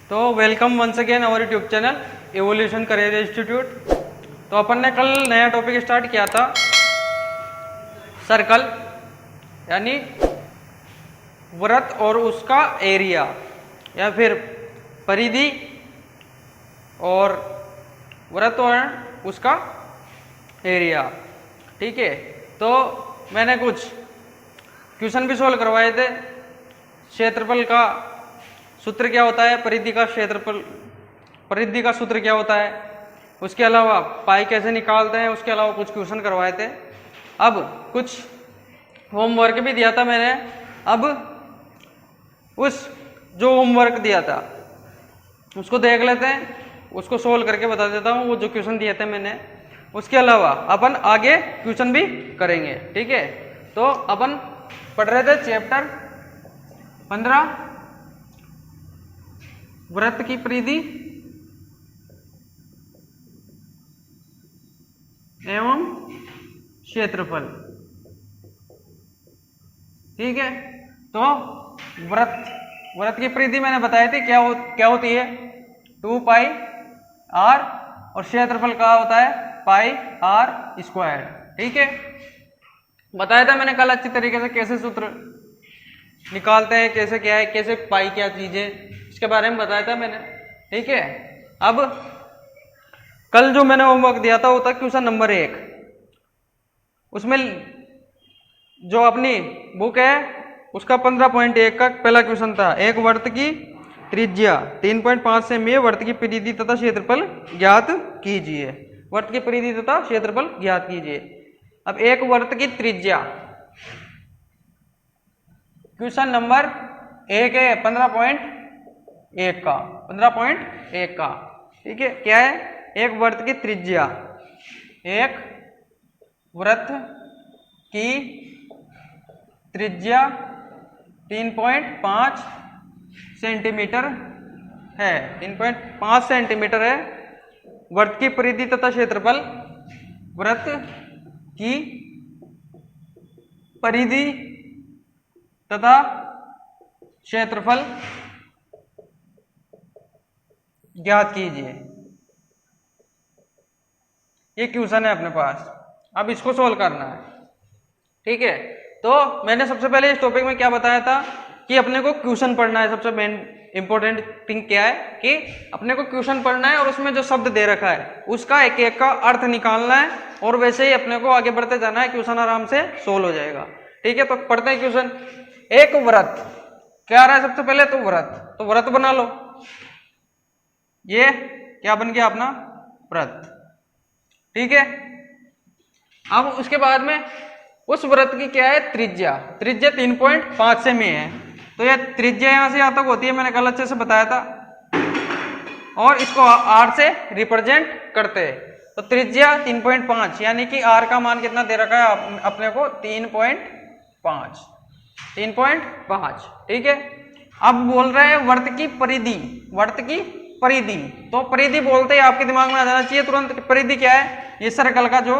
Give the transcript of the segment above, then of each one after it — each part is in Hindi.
तो welcome once again our YouTube channel Evolution Career Institute. तो अपन ने कल नया टॉपिक स्टार्ट किया था, सर्कल यानी वृत्त और उसका एरिया या फिर परिधि, और वृत्त और उसका एरिया। ठीक है, तो मैंने कुछ क्वेश्चन भी सोल्व करवाए थे। क्षेत्रफल का सूत्र क्या होता है, परिधि का क्षेत्रफल, परिधि का सूत्र क्या होता है, उसके अलावा पाई कैसे निकालते हैं, उसके अलावा कुछ क्वेश्चन करवाए थे। अब कुछ होमवर्क भी दिया था मैंने। अब उस जो होमवर्क दिया था उसको देख लेते हैं, उसको सोल्व करके बता देता हूँ वो जो क्वेश्चन दिए थे मैंने। उसके अलावा अपन आगे क्वेश्चन भी करेंगे। ठीक है, तो अपन पढ़ रहे थे चैप्टर 15 वृत्त की परिधि एवं क्षेत्रफल। ठीक है, तो वृत्त की परिधि मैंने बताई थी क्या होती है 2 पाई आर, और क्षेत्रफल का होता है पाई आर स्क्वायर। ठीक है, बताया था मैंने कल अच्छी तरीके से कैसे सूत्र निकालते हैं, कैसे क्या है, कैसे पाई क्या चीज है, इसके बारे में बताया था मैंने। ठीक है, अब कल जो मैंने होमवर्क दिया था वो था क्वेश्चन नंबर 1। उसमें जो अपनी बुक है उसका 15.1 का पहला क्वेश्चन था, एक वृत्त की त्रिज्या 3.5 सेमी वृत्त की परिधि तथा क्षेत्रफल ज्ञात कीजिए। वृत्त की परिधि तथा क्षेत्रफल ज्ञात कीजिए। अब एक वृत्त की त्रिज्या, क्वेश्चन नंबर 1 है 15.1 का, 15.1 का। ठीक है, क्या है, एक वृत्त की त्रिज्या, एक वृत्त की त्रिज्या 3.5 सेंटीमीटर है, 3.5 सेंटीमीटर है। वृत्त की परिधि तथा क्षेत्रफल, वृत्त की परिधि तथा क्षेत्रफल ज्ञात कीजिए। ये क्वेश्चन है अपने पास, अब इसको सोल्व करना है। ठीक है, तो मैंने सबसे पहले इस टॉपिक में क्या बताया था कि अपने को क्वेश्चन पढ़ना है। सबसे मेन इंपॉर्टेंट थिंग क्या है कि अपने को क्वेश्चन पढ़ना है और उसमें जो शब्द दे रखा है उसका एक एक का अर्थ निकालना है, और वैसे ही अपने को आगे बढ़ते जाना है, क्वेश्चन आराम से सोल्व हो जाएगा। ठीक है, तो पढ़ते हैं क्वेश्चन। एक वृत्त क्या आ रहा है सबसे पहले, तो वृत्त, तो वृत्त बना लो। ये क्या बन गया अपना वृत्त। ठीक है, अब उसके बाद में उस वृत्त की क्या है त्रिज्या, त्रिज्या 3.5 सेमी है। तो यह त्रिज्या यहां से यहां तक होती है, मैंने कल अच्छे से बताया था, और इसको आर से रिप्रेजेंट करते हैं। तो त्रिज्या 3.5 यानी कि आर का मान कितना दे रखा है अपने को 3.5, 3.5। ठीक है, अब बोल रहे हैं वृत्त की परिधि, वृत्त की परिधि। तो परिधि बोलते ही आपके दिमाग में आ जाना चाहिए तुरंत, परिधि क्या है, ये सर्कल का जो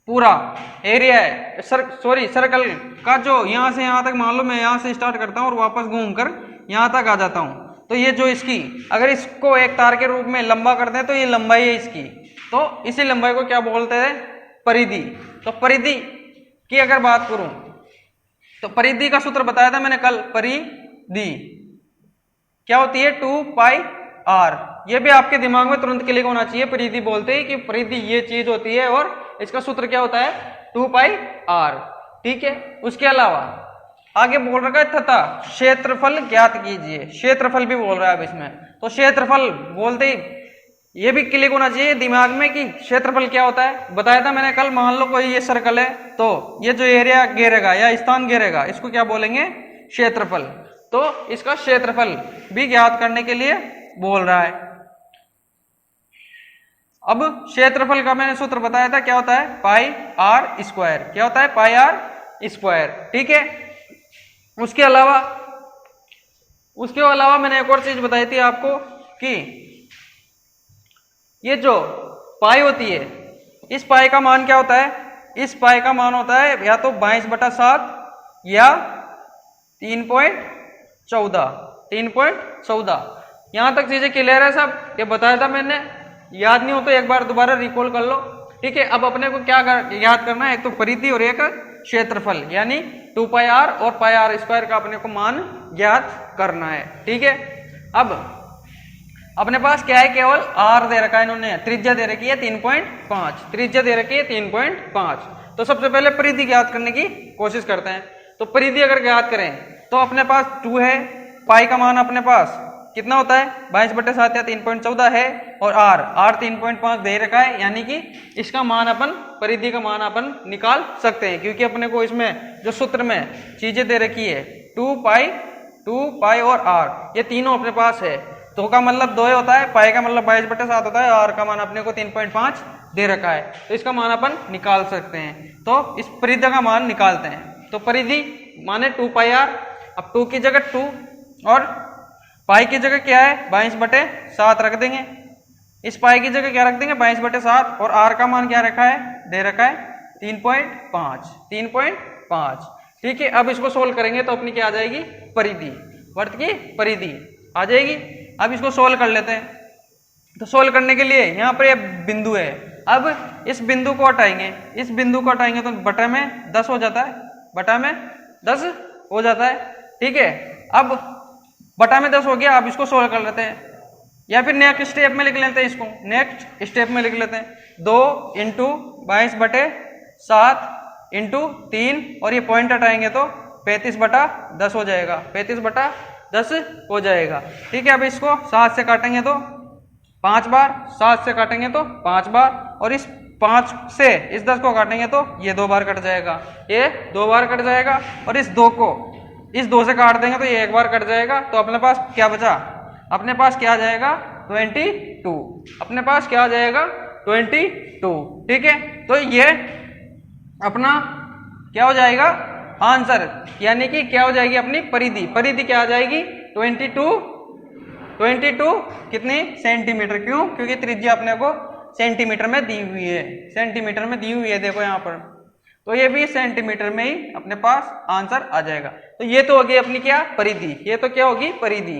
पूरा एरिया है, सर्कल का जो यहां से यहां तक, मान लो मैं यहां से स्टार्ट करता हूं और वापस घूमकर यहां तक आ जाता हूं, तो ये जो इसकी, अगर इसको एक तार के रूप में लंबा करते हैं तो ये लंबाई है इसकी, तो इसी लंबाई को क्या बोलते हैं, परिधि। तो परिधि की अगर बात करूं तो परिधि का सूत्र बताया था मैंने कल, परिधि क्या होती है 2 पाई आर। ये भी आपके दिमाग में तुरंत क्लिक होना चाहिए परिधि बोलते ही कि परिधि ये चीज होती है, और इसका सूत्र क्या होता है 2 पाई आर। ठीक है, उसके अलावा आगे बोल रखा है तथा क्षेत्रफल ज्ञात कीजिए, क्षेत्रफल भी बोल रहा है अब इसमें। तो क्षेत्रफल बोलते ही ये भी क्लिक होना चाहिए दिमाग में कि क्षेत्रफल क्या होता है। बताया था मैंने कल, मान लो कोई ये सर्कल है तो ये जो एरिया घेरेगा या स्थान घेरेगा इसको क्या बोलेंगे, क्षेत्रफल। तो इसका क्षेत्रफल भी ज्ञात करने के लिए बोल रहा है। अब क्षेत्रफल का मैंने सूत्र बताया था, क्या होता है पाई आर स्क्वायर, क्या होता है पाई आर स्क्वायर। ठीक है, उसके अलावा मैंने एक और चीज बताई थी आपको कि ये जो पाई होती है, इस पाई का मान क्या होता है, इस पाई का मान होता है या तो 22/7 या 3.14, 3.14। यहाँ तक चीजें क्लियर है सब, ये बताया था मैंने, याद नहीं हो तो एक बार दोबारा रिकॉल कर लो। ठीक है, अब अपने को क्या याद करना है, एक तो परिधि और एक क्षेत्रफल, यानी 2πr और πr² का अपने को मान ज्ञात करना है। ठीक है, अब अपने पास क्या है, केवल r दे रखा है इन्होंने, त्रिज्या दे रखी है 3.5, त्रिज्या दे रखी है 3.5। तो सबसे पहले परिधि ज्ञात करने की कोशिश करते हैं। तो परिधि अगर ज्ञात करें तो अपने पास 2 है, पाई का मान अपने पास कितना होता है 22/7 या 3.14 है, और r 3.5 दे रखा है, यानी कि इसका मान अपन, परिधि का मान अपन निकाल सकते हैं, क्योंकि अपने को इसमें जो सूत्र में चीजें दे रखी है 2 पाई और r, ये तीनों अपने पास है। तो का मतलब 2 होता है, पाई का मतलब 22/7 होता है, r का मान अपने को 3.5 दे रखा है, तो इसका मान अपन निकाल सकते हैं। तो इस परिधि का मान निकालते हैं। तो परिधि माने 2πr, अब 2 की जगह 2 और पाई की जगह क्या है 22/7 रख देंगे, इस पाई की जगह क्या रख देंगे 22/7, और r का मान क्या रखा है, दे रखा है 3.5। ठीक है, अब इसको सोल्व करेंगे तो अपनी क्या आ जाएगी, परिधि, वर्त की परिधि आ जाएगी। अब इसको सोल्व कर लेते हैं। तो सोल्व करने के लिए यहाँ पर ये बिंदु है, अब इस बिंदु को हटाएंगे, इस बिंदु को हटाएंगे तो बटा में 10 हो जाता है, बटा में 10 हो जाता है। ठीक है, अब बटा में 10 हो गया, अब इसको सोल्व कर लेते हैं, या फिर नेक्स्ट स्टेप में लिख लेते हैं, इसको नेक्स्ट स्टेप में लिख लेते हैं। 2 × 22/7 × 3 और ये पॉइंट हटाएंगे तो 35/10 हो जाएगा, 35/10 हो जाएगा। ठीक है, अब इसको 7 से काटेंगे तो 5 बार, 7 से काटेंगे तो 5 बार, और इस 5 से इस 10 को काटेंगे तो ये 2 बार कट जाएगा, ये 2 बार कट जाएगा, और इस 2 को इस 2 से काट देंगे तो ये 1 बार कट जाएगा। तो अपने पास क्या बचा, अपने पास क्या आ जाएगा 22, अपने पास क्या आ जाएगा 22। ठीक है, तो ये अपना क्या हो जाएगा आंसर, यानी कि क्या हो जाएगी अपनी परिधि, परिधि क्या आ जाएगी 22 कितनी सेंटीमीटर, क्यों, क्योंकि त्रिज्या अपने को सेंटीमीटर में दी हुई है, सेंटीमीटर में दी हुई है, देखो यहाँ पर, तो ये भी सेंटीमीटर में ही अपने पास आंसर आ जाएगा। तो ये तो होगी अपनी क्या परिधि, ये तो क्या होगी परिधि।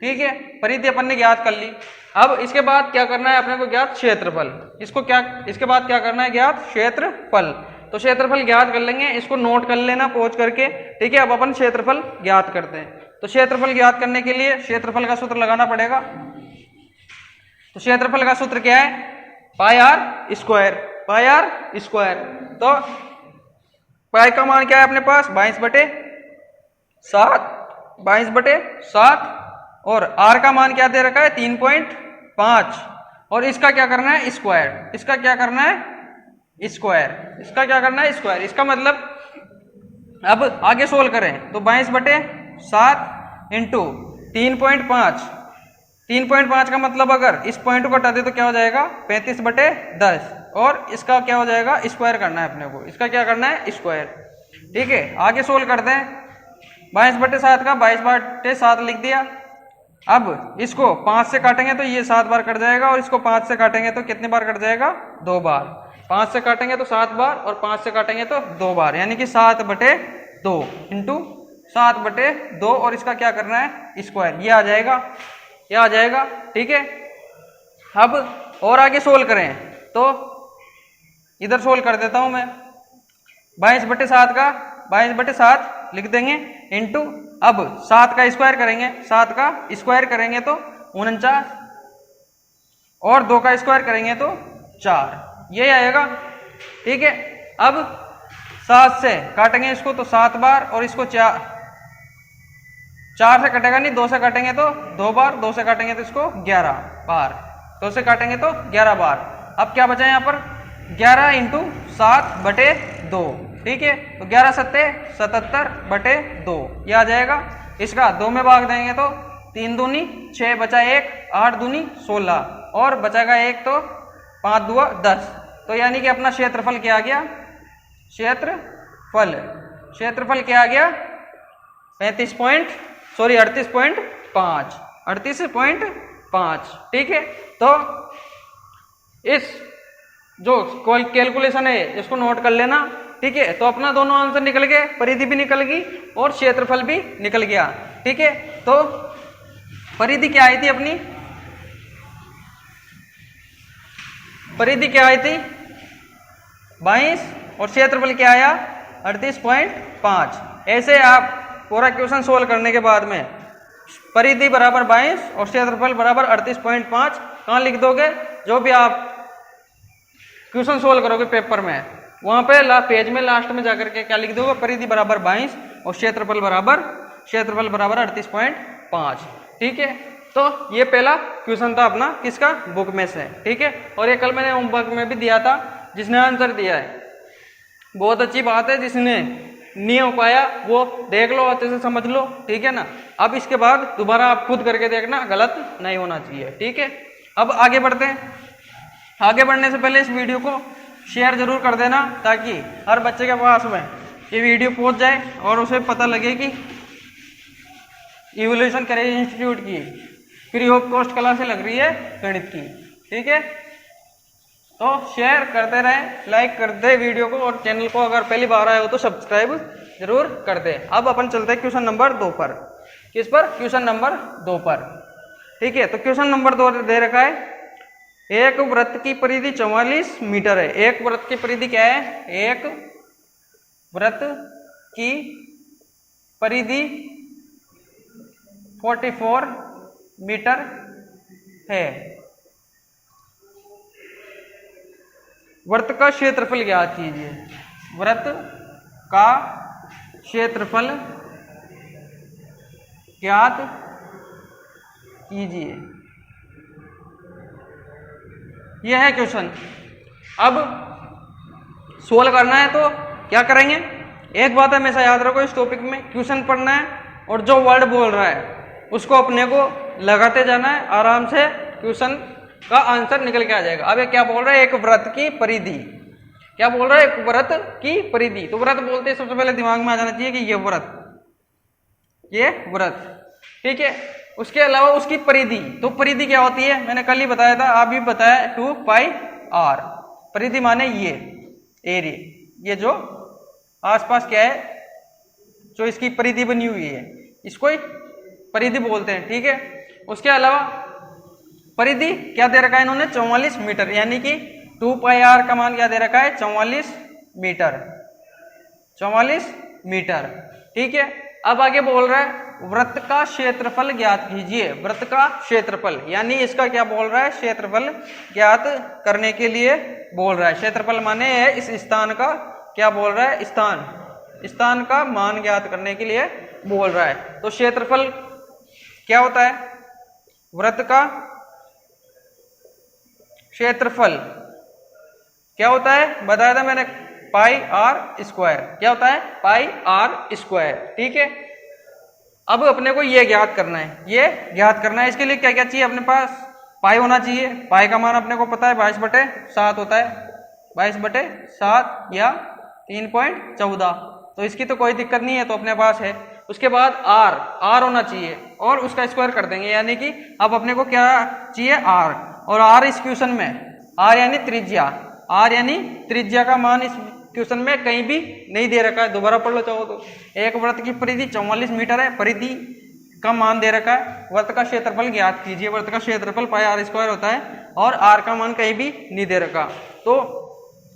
ठीक है, परिधि अपन ने ज्ञात कर ली। अब इसके बाद क्या करना है अपने को, ज्ञात क्षेत्रफल, इसको क्या, इसके बाद क्या करना है ज्ञात क्षेत्रफल। तो क्षेत्रफल ज्ञात कर लेंगे, इसको नोट कर लेना पहुंच करके। ठीक है, अब अपन क्षेत्रफल ज्ञात करते हैं। तो क्षेत्रफल ज्ञात करने के लिए क्षेत्रफल का सूत्र लगाना पड़ेगा। तो क्षेत्रफल का सूत्र क्या है πr², तो पाई का मान क्या है अपने पास 22/7, और r का मान क्या दे रखा है 3.5, और इसका क्या करना है स्क्वायर, इसका क्या करना है स्क्वायर, इसका क्या करना है स्क्वायर। इसका मतलब अब आगे सोल्व करें तो 22/7 × 3.5 का मतलब अगर इस पॉइंट को हटा दे तो क्या हो जाएगा 35/10, और इसका क्या हो जाएगा स्क्वायर करना है अपने को, इसका क्या करना है स्क्वायर। ठीक है, आगे सोल्व करते हैं। 22/7 का 22/7 लिख दिया। अब इसको 5 से काटेंगे तो ये 7 बार कट जाएगा, और इसको 5 से काटेंगे तो कितने बार कट जाएगा 2 बार, 5 से काटेंगे तो 7 बार, और 5 से काटेंगे तो 2 बार, यानी कि 7/2 × 7/2, और इसका क्या करना है स्क्वायर, ये आ जाएगा, ये आ जाएगा। ठीक है, अब और आगे सोल्व करें तो इधर सोल्व कर देता हूं मैं। 22/7 का 22/7 लिख देंगे इंटू, अब 7 का स्क्वायर करेंगे, 7 का स्क्वायर करेंगे तो 49, और 2 का स्क्वायर करेंगे तो 4, ये आएगा। ठीक है, अब 7 से काटेंगे इसको तो 7 बार, और इसको 4 से कटेगा नहीं, 2 से काटेंगे तो 2 बार, 2 से काटेंगे तो इसको 11 बार, 2 से काटेंगे तो 11 बार। अब क्या बचा यहाँ पर 11 × 7/2। ठीक है, तो 11 7 77/2 ये आ जाएगा। इसका 2 में भाग देंगे तो 3 दूनी 6 बचा 1, 8 दूनी 16, और बचेगा 1 तो 5 दूआ 10। तो यानी कि अपना क्षेत्रफल क्या आ गया, क्षेत्रफल क्या आ गया 38.5। ठीक है, तो इस जो कैलकुलेशन है इसको नोट कर लेना। ठीक है। तो अपना दोनों आंसर निकल गए, परिधि भी निकल गई और क्षेत्रफल भी निकल गया, ठीक है। तो परिधि क्या आई थी अपनी, परिधि क्या आई थी 22 और क्षेत्रफल क्या आया 38.5। ऐसे आप पूरा क्वेश्चन सोल्व करने के बाद में परिधि बराबर 22 और क्षेत्रफल बराबर 38.5 कहाँ लिख दोगे, जो भी आप क्वेश्चन सोल्व करोगे पेपर में वहां पे पेज में लास्ट में जाकर के क्या लिख दोगे, परिधि बराबर 22 और क्षेत्रफल बराबर 38.5, ठीक है। तो ये पहला क्वेश्चन था अपना किसका, बुक में से, ठीक है। और ये कल मैंने होमवर्क में भी दिया था, जिसने आंसर दिया है बहुत अच्छी बात है, जिसने नहीं हो पाया वो देख लो, अच्छे से समझ लो, ठीक है ना। अब इसके बाद दोबारा आप खुद करके देखना, गलत नहीं होना चाहिए, ठीक है। अब आगे बढ़ते हैं। आगे बढ़ने से पहले इस वीडियो को शेयर जरूर कर देना, ताकि हर बच्चे के पास में ये वीडियो पहुंच जाए और उसे पता लगे कि इवोल्यूशन करियर इंस्टीट्यूट की फ्री ऑफ कॉस्ट क्लासें लग रही है गणित की, ठीक है। तो शेयर करते रहें, लाइक कर दे वीडियो को, और चैनल को अगर पहली बार आए हो तो सब्सक्राइब जरूर कर दे। अब अपन चलते हैं क्वेश्चन नंबर 2 पर। किस पर, क्वेश्चन नंबर 2 पर, ठीक है। तो क्वेश्चन नंबर 2 दे रखा है, एक वृत्त की परिधि 44 मीटर है। एक वृत्त की परिधि क्या है, एक वृत्त की परिधि 44 मीटर है। वृत्त का क्षेत्रफल ज्ञात कीजिए। वृत्त का क्षेत्रफल ज्ञात कीजिए, यह है क्वेश्चन। अब सोल्व करना है तो क्या करेंगे, एक बात हमेशा याद रखो, इस टॉपिक में क्वेश्चन पढ़ना है और जो वर्ड बोल रहा है उसको अपने को लगाते जाना है, आराम से क्वेश्चन का आंसर निकल के आ जाएगा। अब ये क्या बोल रहा है, एक वृत्त की परिधि, क्या बोल रहा है, एक वृत्त की परिधि। तो वृत्त बोलते हैं सबसे पहले दिमाग में आ जाना चाहिए कि ये वृत्त, ये वृत्त, ठीक है। उसके अलावा उसकी परिधि, तो परिधि क्या होती है, मैंने कल ही बताया था, आप भी बताया 2πr। परिधि माने ये एरिया, ये जो आसपास क्या है, जो इसकी परिधि बनी हुई है, इसको ही परिधि बोलते हैं, ठीक है। उसके अलावा परिधि क्या दे रखा है इन्होंने, 44 मीटर, यानी कि 2πr का मान क्या दे रखा है, 44 मीटर, 44 मीटर, ठीक है। अब आगे बोल रहा है वृत्त का क्षेत्रफल ज्ञात कीजिए। वृत्त का क्षेत्रफल यानी इसका क्या बोल रहा है, क्षेत्रफल ज्ञात करने के लिए बोल रहा है। क्षेत्रफल माने है इस स्थान का, क्या बोल रहा है, स्थान का मान ज्ञात करने के लिए बोल रहा है। तो क्षेत्रफल क्या होता है, वृत्त का क्षेत्रफल क्या होता है, बताया था मैंने, πr²। क्या होता है, πr², ठीक है। अब अपने को ये ज्ञात करना है, ये ज्ञात करना है। इसके लिए क्या क्या चाहिए अपने पास, पाई होना चाहिए। पाई का मान अपने को पता है 22/7 होता है, 22/7 या 3.14, तो इसकी तो कोई दिक्कत नहीं है, तो अपने पास है। उसके बाद आर होना चाहिए और उसका स्क्वायर कर देंगे, यानी कि अब अपने को क्या चाहिए, आर। और आर इस क्वेश्चन में, आर यानी त्रिज्या, आर यानी त्रिज्या का मान इस क्वेश्चन में कहीं भी नहीं दे रखा है, दोबारा पढ़ लो चाहो तो। एक वृत्त की परिधि 44 मीटर है, परिधि का मान दे रखा है, वृत्त का क्षेत्रफल ज्ञात कीजिए। वृत्त का क्षेत्रफल πr² होता है और आर का मान कहीं भी नहीं दे रखा। तो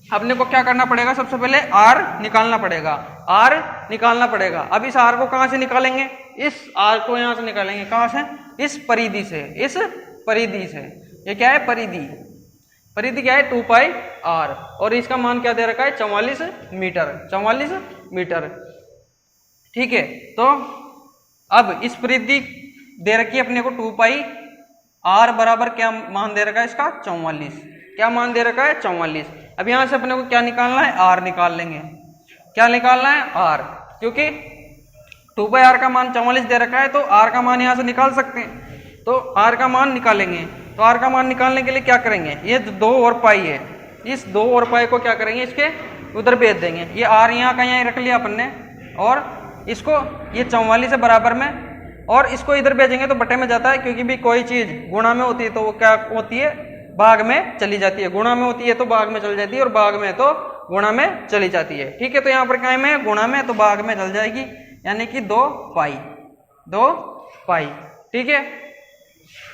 अपने को क्या करना पड़ेगा, सबसे पहले आर निकालना पड़ेगा, आर निकालना पड़ेगा। अब इस आर को कहां से निकालेंगे, इस आर को यहां से निकालेंगे, कहां से, इस परिधि से, इस परिधि से। ये क्या है, परिधि, परिधि क्या है 2πr, और इसका मान क्या दे रखा है 44 मीटर, 44 मीटर, ठीक है। तो अब इस परिधि दे रखी है अपने को 2πr बराबर क्या मान दे रखा है इसका 44, क्या मान दे रखा है 44। अब यहां से अपने को क्या निकालना है, आर निकाल लेंगे। क्या निकालना है, आर, क्योंकि 2πr का मान 44 दे रखा है, तो आर का मान यहां से निकाल सकते हैं, तो आर का मान निकालेंगे। तो आर का मान निकालने के लिए क्या करेंगे, ये 2 और पाई है, इस 2 और पाई को क्या करेंगे, इसके उधर भेज देंगे। ये आर यहाँ का यहाँ रख लिया अपन ने, और इसको ये 44 है बराबर में, और इसको इधर भेजेंगे तो बटे में जाता है, क्योंकि भी कोई चीज गुणा में होती है तो वो क्या होती है, भाग में चली जाती है। गुणा में होती है तो भाग में चली जाती है, और भाग में तो गुणा में चली जाती है। ठीक है, तो यहाँ पर क्या में गुणा में, तो भाग में चल जाएगी, यानी कि 2 पाई, 2 पाई। ठीक है,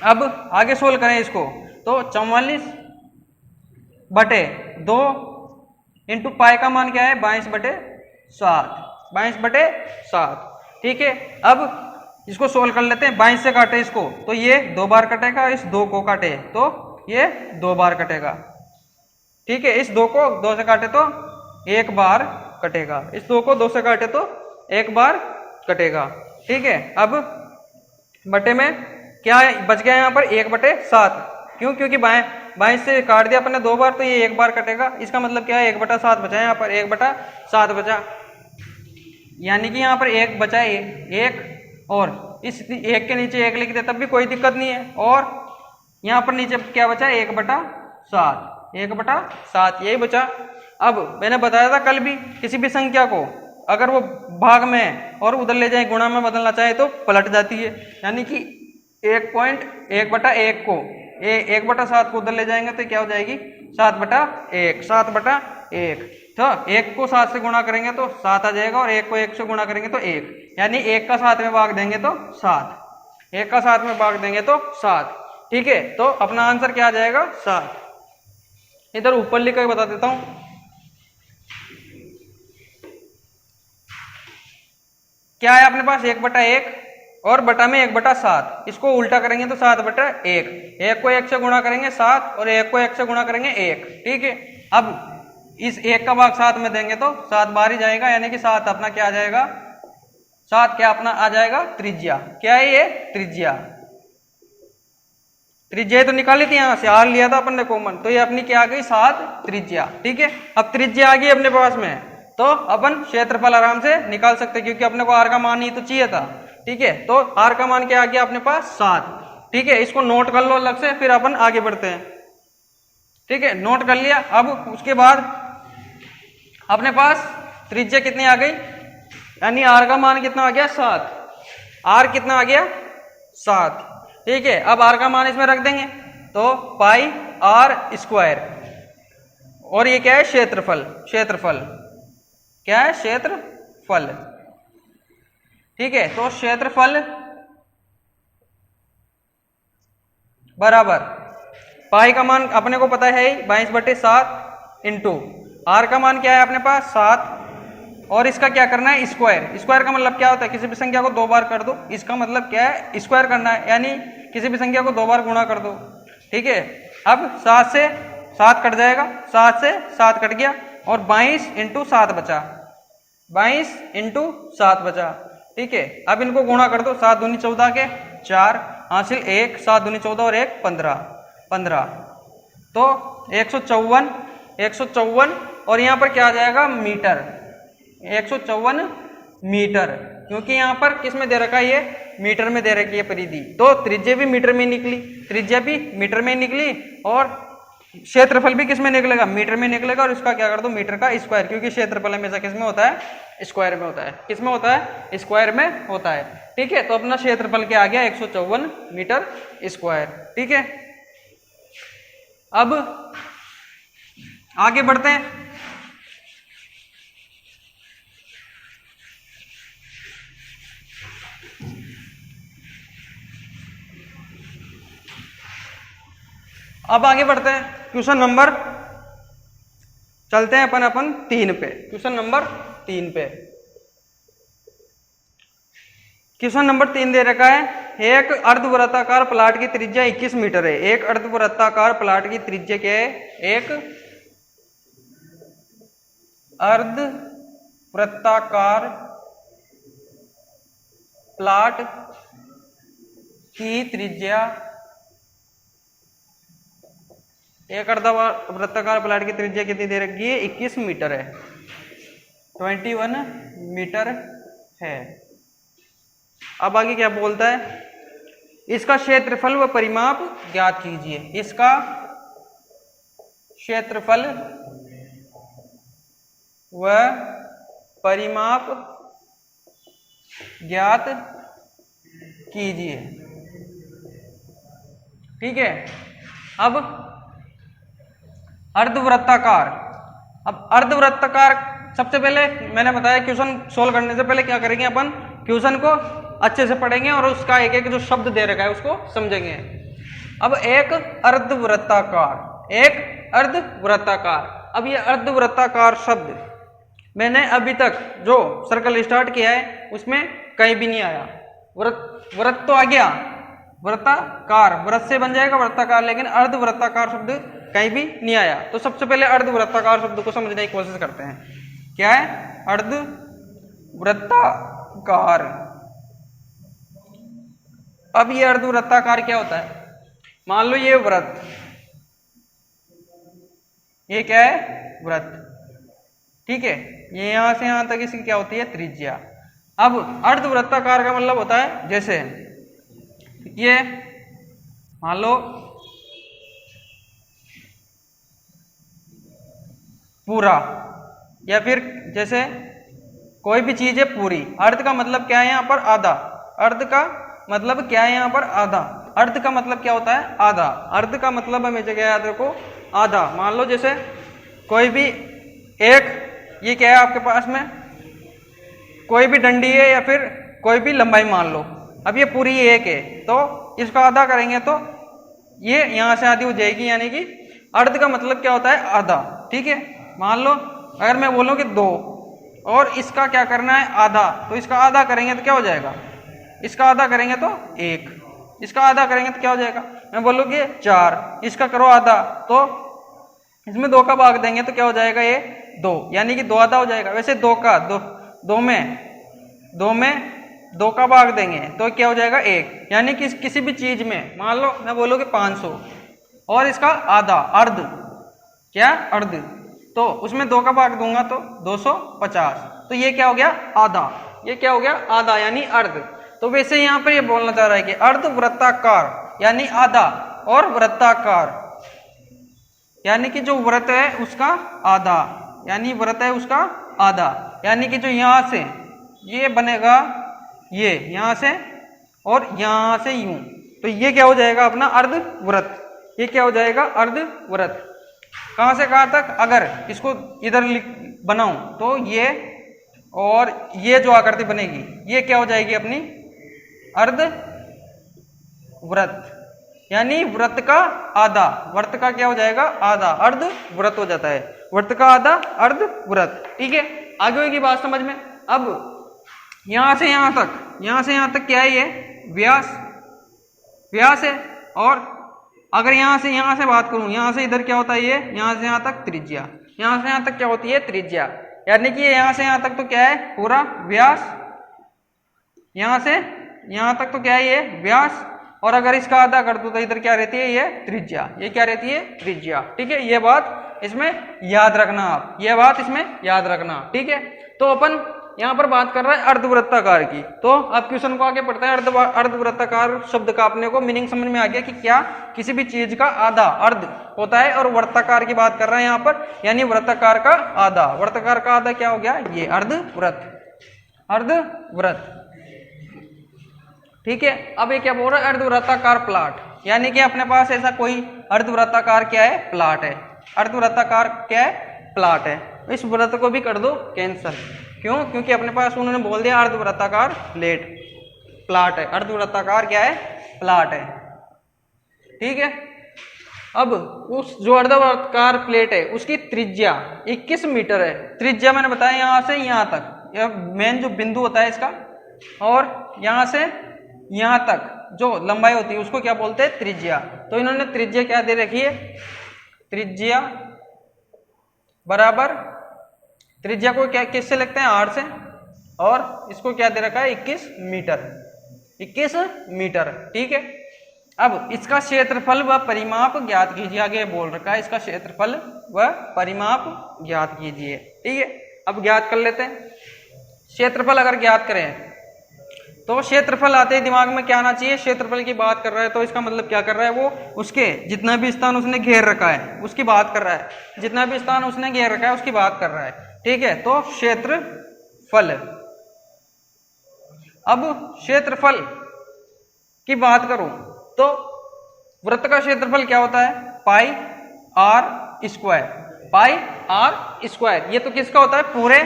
अब आगे सोल्व करें इसको, तो 44 बटे 2 इंटू पाई का मान क्या है 22/7, 22/7। ठीक है, अब इसको सोल्व कर लेते हैं। 22 से काटे इसको तो ये 2 बार कटेगा, इस 2 को काटे तो ये 2 बार कटेगा। ठीक है, इस 2 को 2 से काटे तो 1 बार कटेगा, इस 2 को 2 से काटे तो 1 बार कटेगा। ठीक है, अब बटे में क्या बच गया यहाँ पर 1/7, क्यों? क्योंकि 22 से काट दिया अपने 2 बार तो ये 1 बार कटेगा, इसका मतलब क्या है 1/7 बचा है, यहाँ पर 1/7 बचा, यानी कि यहाँ पर 1 बचा है, 1 और इस 1 के नीचे 1 लिख दे तब भी कोई दिक्कत नहीं है, और यहाँ पर नीचे क्या बचा 1/7, 1/7 यही बचा। अब मैंने बताया था कल भी, किसी भी संख्या को अगर वो भाग में और उधर ले जाए गुणा में बदलना चाहे तो पलट जाती है, यानी कि 1.1/1 को 1/7 को उधर ले जाएंगे तो क्या हो जाएगी 7/1, 7/1। तो 1 को 7 से गुणा करेंगे तो 7 आ जाएगा, और 1 को 1 से गुणा करेंगे तो 1, यानी 1 का 7 में भाग देंगे तो 7, 1 का 7 में भाग देंगे तो 7। ठीक है, तो अपना आंसर क्या आ जाएगा 7। इधर ऊपर लिख कर बता देता हूं, क्या है अपने पास 1/1 और बटा में 1/7, इसको उल्टा करेंगे तो 7/1, 1 को 1 से गुणा करेंगे 7 और 1 को 1 से गुणा करेंगे 1। ठीक है, अब इस 1 का भाग 7 में देंगे तो 7 बाहर ही जाएगा, यानी कि 7 अपना क्या आ जाएगा, 7 क्या अपना आ जाएगा त्रिज्या। क्या है ये त्रिज्या, त्रिज्या तो निकाली थी, यहां से आर लिया था अपन ने कॉमन, तो ये अपनी क्या आ गई 7 त्रिज्या। ठीक है, अब त्रिज्या आ गई अपने पास में, तो अपन क्षेत्रफल आराम से निकाल सकते क्योंकि अपने को आर का मान ही तो चाहिए था। ठीक है, तो आर का मान क्या आ गया अपने पास 7। ठीक है, इसको नोट कर लो अलग से, फिर अपन आगे बढ़ते हैं। ठीक है, नोट कर लिया। अब उसके बाद अपने पास त्रिज्या कितनी आ गई, यानी आर का मान कितना आ गया 7, आर कितना आ गया 7। ठीक है, अब आर का मान इसमें रख देंगे तो पाई आर स्क्वायर, और ये क्या है क्षेत्रफल, क्षेत्रफल क्या है क्षेत्रफल। ठीक है, तो क्षेत्रफल बराबर पाई का मान अपने को पता है 22/7 इंटू आर का मान क्या है अपने पास 7, और इसका क्या करना है स्क्वायर। स्क्वायर का मतलब क्या होता है, किसी भी संख्या को 2 बार कर दो, इसका मतलब क्या है स्क्वायर करना है, यानी किसी भी संख्या को 2 बार गुणा कर दो। ठीक है, अब 7 से 7 कट जाएगा, 7 से 7 कट गया, और 22 इंटू 7 बचा, 22 इंटू 7 बचा। ठीक है, अब इनको गुणा कर दो, 7 दूनी 14 के 4 हासिल 1, 7 दूनी 14 और 1 15, 15 तो 154, 154, और यहाँ पर क्या आ जाएगा मीटर, 154 मीटर, क्योंकि यहाँ पर किस में दे रखा है ये मीटर में दे रखी है परिधि, तो त्रिज्या भी मीटर में निकली, त्रिज्या भी मीटर में निकली, और क्षेत्रफल भी किस में निकलेगा मीटर में निकलेगा, और इसका क्या कर दो मीटर का स्क्वायर, क्योंकि क्षेत्रफल हमेशा किस में होता है स्क्वायर में होता है, किस में होता है स्क्वायर में होता है। ठीक है, तो अपना क्षेत्रफल क्या आ गया 154 मीटर स्क्वायर। ठीक है, अब आगे बढ़ते हैं। अब आगे बढ़ते हैं क्वेश्चन नंबर, चलते हैं अपन 3 पे, क्वेश्चन नंबर 3 पे। क्वेश्चन नंबर 3 दे रखा है, एक अर्धवृत्ताकार प्लाट की त्रिज्या 21 मीटर है। एक अर्धवृत्ताकार प्लाट की त्रिज्या क्या है, एक अर्धवृत्ताकार प्लाट की त्रिज्या, एक अर्धवृत्ताकार प्लाट की त्रिज्या कितनी दे रखी है 21 मीटर है, 21 मीटर है। अब आगे क्या बोलता है, इसका क्षेत्रफल व परिमाप ज्ञात कीजिए। इसका क्षेत्रफल व परिमाप ज्ञात कीजिए। ठीक है, अब अर्धवृत्ताकार, अब अर्धवृत्ताकार, सबसे पहले मैंने बताया क्वेश्चन सोल्व करने से पहले क्या करेंगे अपन, क्वेश्चन को अच्छे से पढ़ेंगे और उसका एक एक जो शब्द दे रखा है उसको समझेंगे। अब एक अर्धवृत्ताकार, एक अर्धवृत्ताकार, अब ये अर्धवृत्ताकार शब्द मैंने अभी तक जो सर्कल स्टार्ट किया है उसमें कहीं भी नहीं आया। वृत्त तो आ गया, वृत्ताकार, वृत्त से बन जाएगा वृत्ताकार, लेकिन अर्धवृत्ताकार शब्द कहीं भी नहीं आया। तो सबसे पहले अर्धवृत्ताकार शब्द को समझने की कोशिश करते हैं। क्या है अर्धवृत्ताकार? अब ये अर्धवृत्ताकार क्या होता है? मान लो ये वृत्त, ये क्या है? वृत्त, ठीक है। ये यहां से यहां तक इसकी क्या होती है? त्रिज्या। अब अर्धवृत्ताकार का मतलब होता है जैसे ये मान लो पूरा, या फिर जैसे कोई भी चीज है पूरी। अर्ध का मतलब क्या है यहाँ पर? आधा। अर्ध का मतलब क्या है यहाँ पर? आधा। अर्ध का मतलब क्या होता है? आधा। अर्ध का मतलब हमें जगह याद रखो, आधा। मान लो जैसे कोई भी एक, ये क्या है आपके पास में, कोई भी डंडी है या फिर कोई भी लंबाई मान लो। अब ये पूरी एक है तो इसका आधा करेंगे तो ये यहां से आधी हो जाएगी, यानी कि अर्ध का मतलब क्या होता है? आधा, ठीक है। मान लो अगर मैं बोलूं कि 2 और इसका क्या करना है? आधा, तो इसका आधा करेंगे तो क्या हो जाएगा? इसका आधा करेंगे तो 1, इसका आधा करेंगे तो क्या हो जाएगा? मैं बोलूं कि 4, इसका करो आधा तो इसमें 2 का भाग देंगे तो क्या हो जाएगा? ये 2, यानी कि 2 आधा हो जाएगा। वैसे 2 का 2 में 2 का भाग देंगे तो क्या हो जाएगा? 1, यानी कि किसी भी चीज में मान लो मैं बोलूँ कि 500 और इसका आधा, अर्ध, क्या? अर्ध, तो उसमें 2 का भाग दूंगा तो 250, तो ये क्या हो गया? आधा। ये क्या हो गया? आधा, यानी अर्ध। तो वैसे यहाँ पर ये बोलना चाह रहा है कि अर्धवृत्ताकार यानी आधा, और वृत्ताकार यानी कि जो वृत्त है उसका आधा, यानी वृत्त है उसका आधा, यानी कि जो यहां से ये बनेगा, ये यहां से और यहां से यूं, तो ये क्या हो जाएगा? अपना अर्धवृत्त। ये क्या हो जाएगा? अर्धवृत्त। कहां से कहां तक? अगर इसको इधर बनाऊं तो ये और ये जो आकृति बनेगी ये क्या हो जाएगी? अपनी अर्धवृत्त, यानी वृत्त का आधा। वृत्त का क्या हो जाएगा? आधा, अर्धवृत्त हो जाता है। वृत्त का आधा, अर्धवृत्त, ठीक है। आगे होगी बात समझ में। अब यहां से यहां तक क्या है? ये व्यास है। और अगर यहां से बात करूं, यहां से इधर क्या होता है? ये यहां से यहां तक त्रिज्या। यहां से यहां तक क्या होती है? त्रिज्या, यानी कि यहां से यहां तक तो क्या है? पूरा व्यास। यहां से यहां तक तो क्या है? ये व्यास। और अगर इसका आधा कर दो तो इधर क्या रहती है? ये त्रिज्या। ये क्या रहती है? त्रिज्या, ठीक है। ये बात इसमें याद रखना आप, ये बात इसमें याद रखना, ठीक है। तो अपन यहाँ पर बात कर रहा है अर्धवृत्ताकार की। तो अब क्वेश्चन को आगे पढ़ते हैं। अर्धवृत्ताकार शब्द का अपने को मीनिंग समझ में आ गया कि क्या किसी भी चीज का आधा अर्ध होता है, और वृत्ताकार की बात कर रहे हैं यहाँ पर, यानी वृत्ताकार का आधा। वृत्ताकार का आधा क्या हो गया? ये अर्धवृत्त, अर्धवृत्त, ठीक है। अब ये क्या बोल रहा है? अर्धवृत्ताकार प्लाट, यानी कि अपने पास ऐसा कोई अर्धवृत्ताकार क्या है? प्लाट है। अर्धवृत्ताकार क्या है? प्लाट है। इस वृत्त को भी कर दो कैंसल। क्यों? क्योंकि अपने पास उन्होंने बोल दिया अर्धवृत्ताकार प्लाट है। अर्धवृत्ताकार क्या है? प्लाट है, ठीक है। अब उस जो अर्धवृत्ताकार प्लेट है उसकी त्रिज्या 21 मीटर है। त्रिज्या मैंने बताया यहां से यहां तक, यह मेन जो बिंदु होता है इसका, और यहां से यहां तक जो लंबाई होती है उसको क्या बोलते हैं? त्रिज्या। तो इन्होंने त्रिज्या क्या दे रखी है? त्रिज्या बराबर, त्रिज्या को क्या किससे लिखते हैं? 8 से, और इसको क्या दे रखा है? 21 मीटर, 21 मीटर, ठीक है। अब इसका क्षेत्रफल व परिमाप ज्ञात कीजिए। आगे बोल रखा है इसका क्षेत्रफल व परिमाप ज्ञात कीजिए, ठीक है। अब ज्ञात कर लेते हैं। क्षेत्रफल अगर ज्ञात करें तो क्षेत्रफल आते ही दिमाग में क्या आना चाहिए? क्षेत्रफल की बात कर रहा है तो इसका मतलब क्या कर रहा है? वो उसके जितना भी स्थान उसने घेर रखा है उसकी बात कर रहा है, जितना भी स्थान उसने घेर रखा है उसकी बात कर रहा है, ठीक है। तो क्षेत्रफल, अब क्षेत्रफल की बात करूं तो वृत्त का क्षेत्रफल क्या होता है? Pi R square. Pi R square. ये तो किसका होता है? पूरे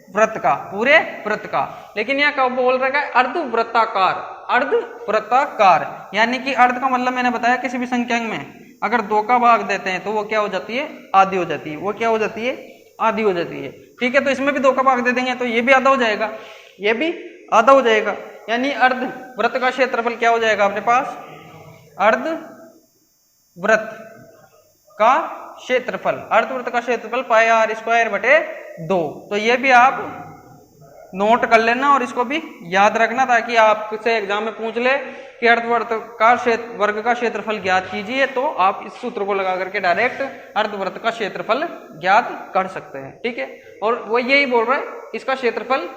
वृत्त का, पूरे वृत्त का। लेकिन यहाँ क्या बोल रहा है? अर्धवृत्ताकार, अर्धवृत्ताकार। यानी कि अर्ध का मतलब मैंने बताया किसी भी संख्या में अगर 2 का भाग देते हैं तो वो क्या हो जाती है? आधी हो जाती है। वो क्या हो जाती है? आधी हो जाती है। ठीक है, तो इसमें भी 2 का भाग दे देंगे तो ये भी आधा हो जाएगा, ये भी आधा हो जाएगा। यानी अर्धवृत्त का क्षेत्रफल क्या हो जाएगा अपने पास? अर्धवृत्त का क्षेत्रफल, अर्धवृत्त का क्षेत्रफल पाई आर स्क्वायर बटे 2। तो ये भी आप नोट कर लेना और इसको भी याद रखना ताकि आपसे एग्जाम में पूछ ले कि अर्धवृत्त का वर्ग का क्षेत्रफल ज्ञात कीजिए, तो आप इस सूत्र को लगा करके डायरेक्ट अर्धवृत्त का क्षेत्रफल ज्ञात कर सकते हैं। ठीक है, और वो यही बोल रहा है इसका क्षेत्रफल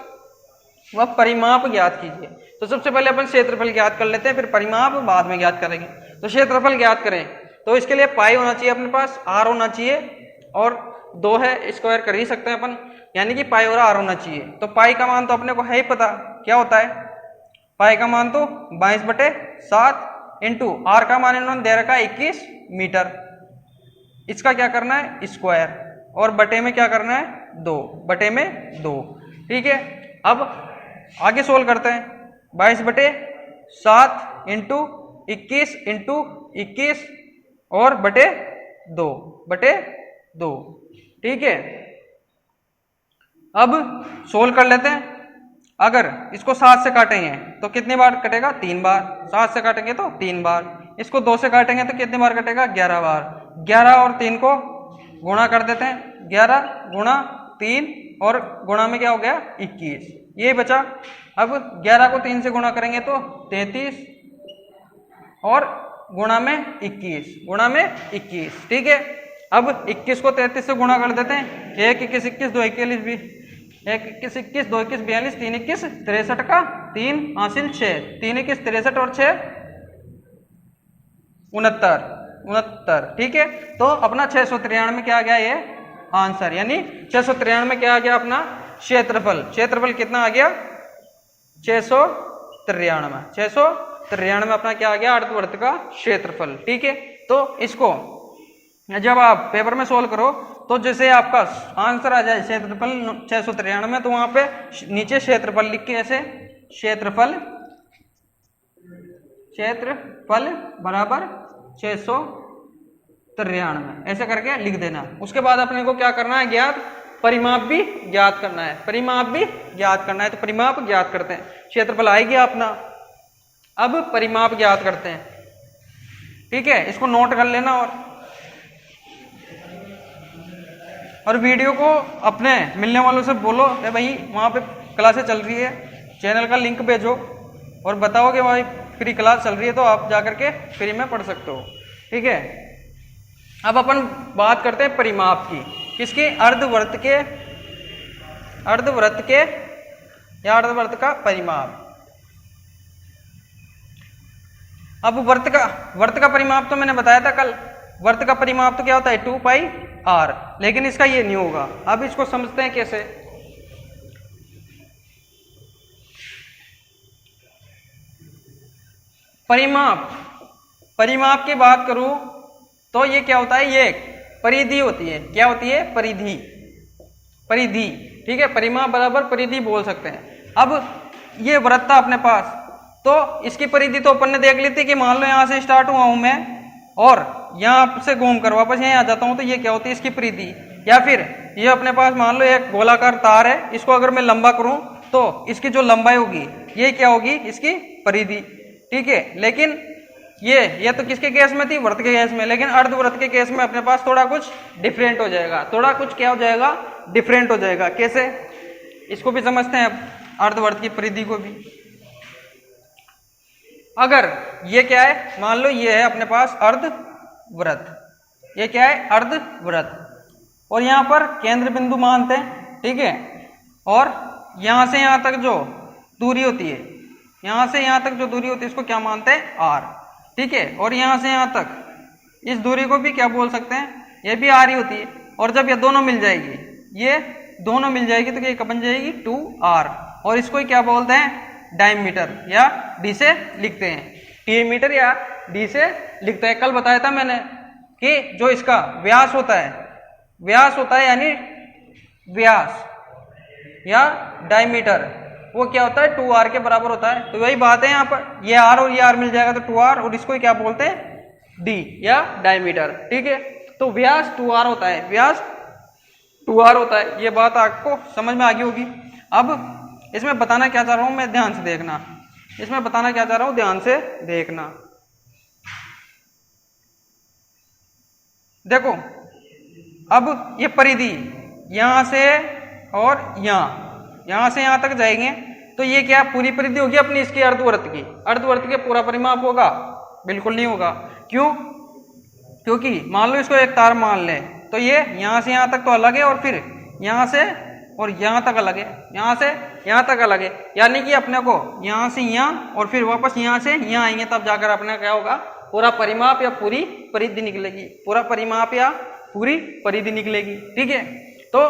वह परिमाप ज्ञात कीजिए। तो सबसे पहले अपन क्षेत्रफल ज्ञात कर लेते हैं, फिर परिमाप बाद में ज्ञात करेंगे। तो क्षेत्रफल ज्ञात करें तो इसके लिए पाई होना चाहिए अपने पास, आर होना चाहिए और 2 है, स्क्वायर कर ही सकते हैं अपन, यानी कि पाई और आर होना चाहिए। तो पाई का मान तो अपने को है ही पता क्या होता है, पाई का मान तो 22/7 इंटू आर का मान इन्होंने दे रखा है 21 मीटर। इसका क्या करना है? स्क्वायर, और बटे में क्या करना है? 2 बटे में 2। ठीक है, अब आगे सोल्व करते हैं। 22/7 इंटू 21 और बटे 2। ठीक है, अब सोल्व कर लेते हैं। अगर इसको 7 से काटेंगे तो कितनी बार कटेगा? 3 बार। 7 से काटेंगे तो 3 बार। इसको 2 से काटेंगे तो कितनी बार कटेगा? 11 बार। 11 और 3 को गुणा कर देते हैं, 11 गुणा 3 और गुणा में क्या हो गया? 21। ये बचा। अब 11 को 3 से गुणा करेंगे तो 33 और गुणा में 21। ठीक है, अब 21 को 33 से गुणा कर देते हैं। 1 21 21 2 41 भी 1 21 21 2 21 42 3 21 63 का 3 हासिल 6 3 21 63 और 6 69। ठीक है, तो अपना 693 क्या आ गया? ये आंसर, यानी 693 क्या आ गया अपना? क्षेत्रफल। क्षेत्रफल कितना आ गया? 693 अपना क्या आ गया? अर्धवृत्त का क्षेत्रफल। ठीक है, तो इसको जब आप पेपर में सोल्व करो तो जैसे आपका आंसर आ जाए क्षेत्रफल 693, तो वहां पे नीचे क्षेत्रफल लिख के ऐसे क्षेत्रफल बराबर 693 ऐसे करके लिख देना। उसके बाद अपने को क्या करना है? ज्ञात परिमाप भी ज्ञात करना है। तो परिमाप ज्ञात करते हैं। क्षेत्रफल आ गया अपना, अब परिमाप ज्ञात करते हैं। ठीक है, इसको नोट कर लेना और वीडियो को अपने मिलने वालों से बोलो कि भाई वहाँ पे क्लासेस चल रही है, चैनल का लिंक भेजो और बताओ कि भाई फ्री क्लास चल रही है, तो आप जाकर के फ्री में पढ़ सकते हो। ठीक है, अब अपन बात करते हैं परिमाप की। किसकी? अर्धवृत्त के या अर्धवृत्त का परिमाप। अब वृत्त का परिमाप तो मैंने बताया था कल। वृत्त का परिमाप तो क्या होता है? 2 पाई आर। लेकिन इसका ये नहीं होगा। अब इसको समझते हैं कैसे। परिमाप की बात करूं तो ये क्या होता है? ये परिधि होती है। क्या होती है? परिधि। ठीक है, परिमाप बराबर परिधि बोल सकते हैं। अब ये वृत्त था अपने पास, तो इसकी परिधि तो अपन ने देख ली थी कि मान लो यहां से स्टार्ट हुआ हूं मैं और यहां से घूम कर वापस यहां आ जाता हूं, तो ये क्या होती है? इसकी परिधि। या फिर ये अपने पास मान लो एक गोलाकार तार है, इसको अगर मैं लंबा करूं तो इसकी जो लंबाई होगी ये क्या होगी? इसकी परिधि। ठीक है, लेकिन ये तो किसके केस में थी? वृत्त के केस में। लेकिन अर्धवृत्त के केस में अपने पास थोड़ा कुछ डिफरेंट हो जाएगा। डिफरेंट हो जाएगा। कैसे? इसको भी समझते हैं, अर्धवृत्त की परिधि को भी। अगर ये क्या है? मान लो ये है अपने पास अर्धवृत्त। ये क्या है? अर्धवृत्त। और यहां पर केंद्र बिंदु मानते हैं। ठीक है, और यहां से यहां तक जो दूरी होती है, इसको क्या मानते हैं? आर। ठीक है, और यहां से यहां तक इस दूरी को भी क्या बोल सकते हैं? ये भी आर ही होती है। और जब ये दोनों मिल जाएगी, तो ये बन जाएगी 2r। और इसको क्या बोलते हैं? डायमीटर, या डी से लिखते हैं। टी मीटर या डी से लिखते हैं। कल बताया था मैंने कि जो इसका व्यास होता है, व्यास होता है यानी व्यास या डायमीटर, वो क्या होता है 2r के बराबर होता है। तो वही बात है यहाँ पर, ये r और ये r मिल जाएगा तो 2r, और इसको क्या बोलते हैं d या डायमीटर। ठीक है, तो व्यास 2r होता है, व्यास 2r होता है। ये बात आपको समझ में आ गई होगी। अब इसमें बताना क्या चाह रहा हूं मैं, ध्यान से देखना, इसमें बताना क्या चाह रहा हूं ध्यान से देखना। देखो अब ये परिधि यहां से और यहां से यहां तक जाएंगे तो ये क्या पूरी परिधि होगी अपनी इसकी अर्धवृत्त की। अर्धवृत्त के पूरा परिमाप होगा? बिल्कुल नहीं होगा। क्यों? क्योंकि मान लो इसको एक तार मान ले तो ये यहां से यहां तक तो अलग है और फिर यहां से और यहां तक अलग है, यहां से यहां तक अलग है, यानी कि अपने को यहां से यहां और फिर वापस यहां से यहां आएंगे तब जाकर अपने क्या होगा, पूरा परिमाप या पूरी परिधि निकलेगी, पूरा परिमाप या पूरी परिधि निकलेगी। ठीक है, तो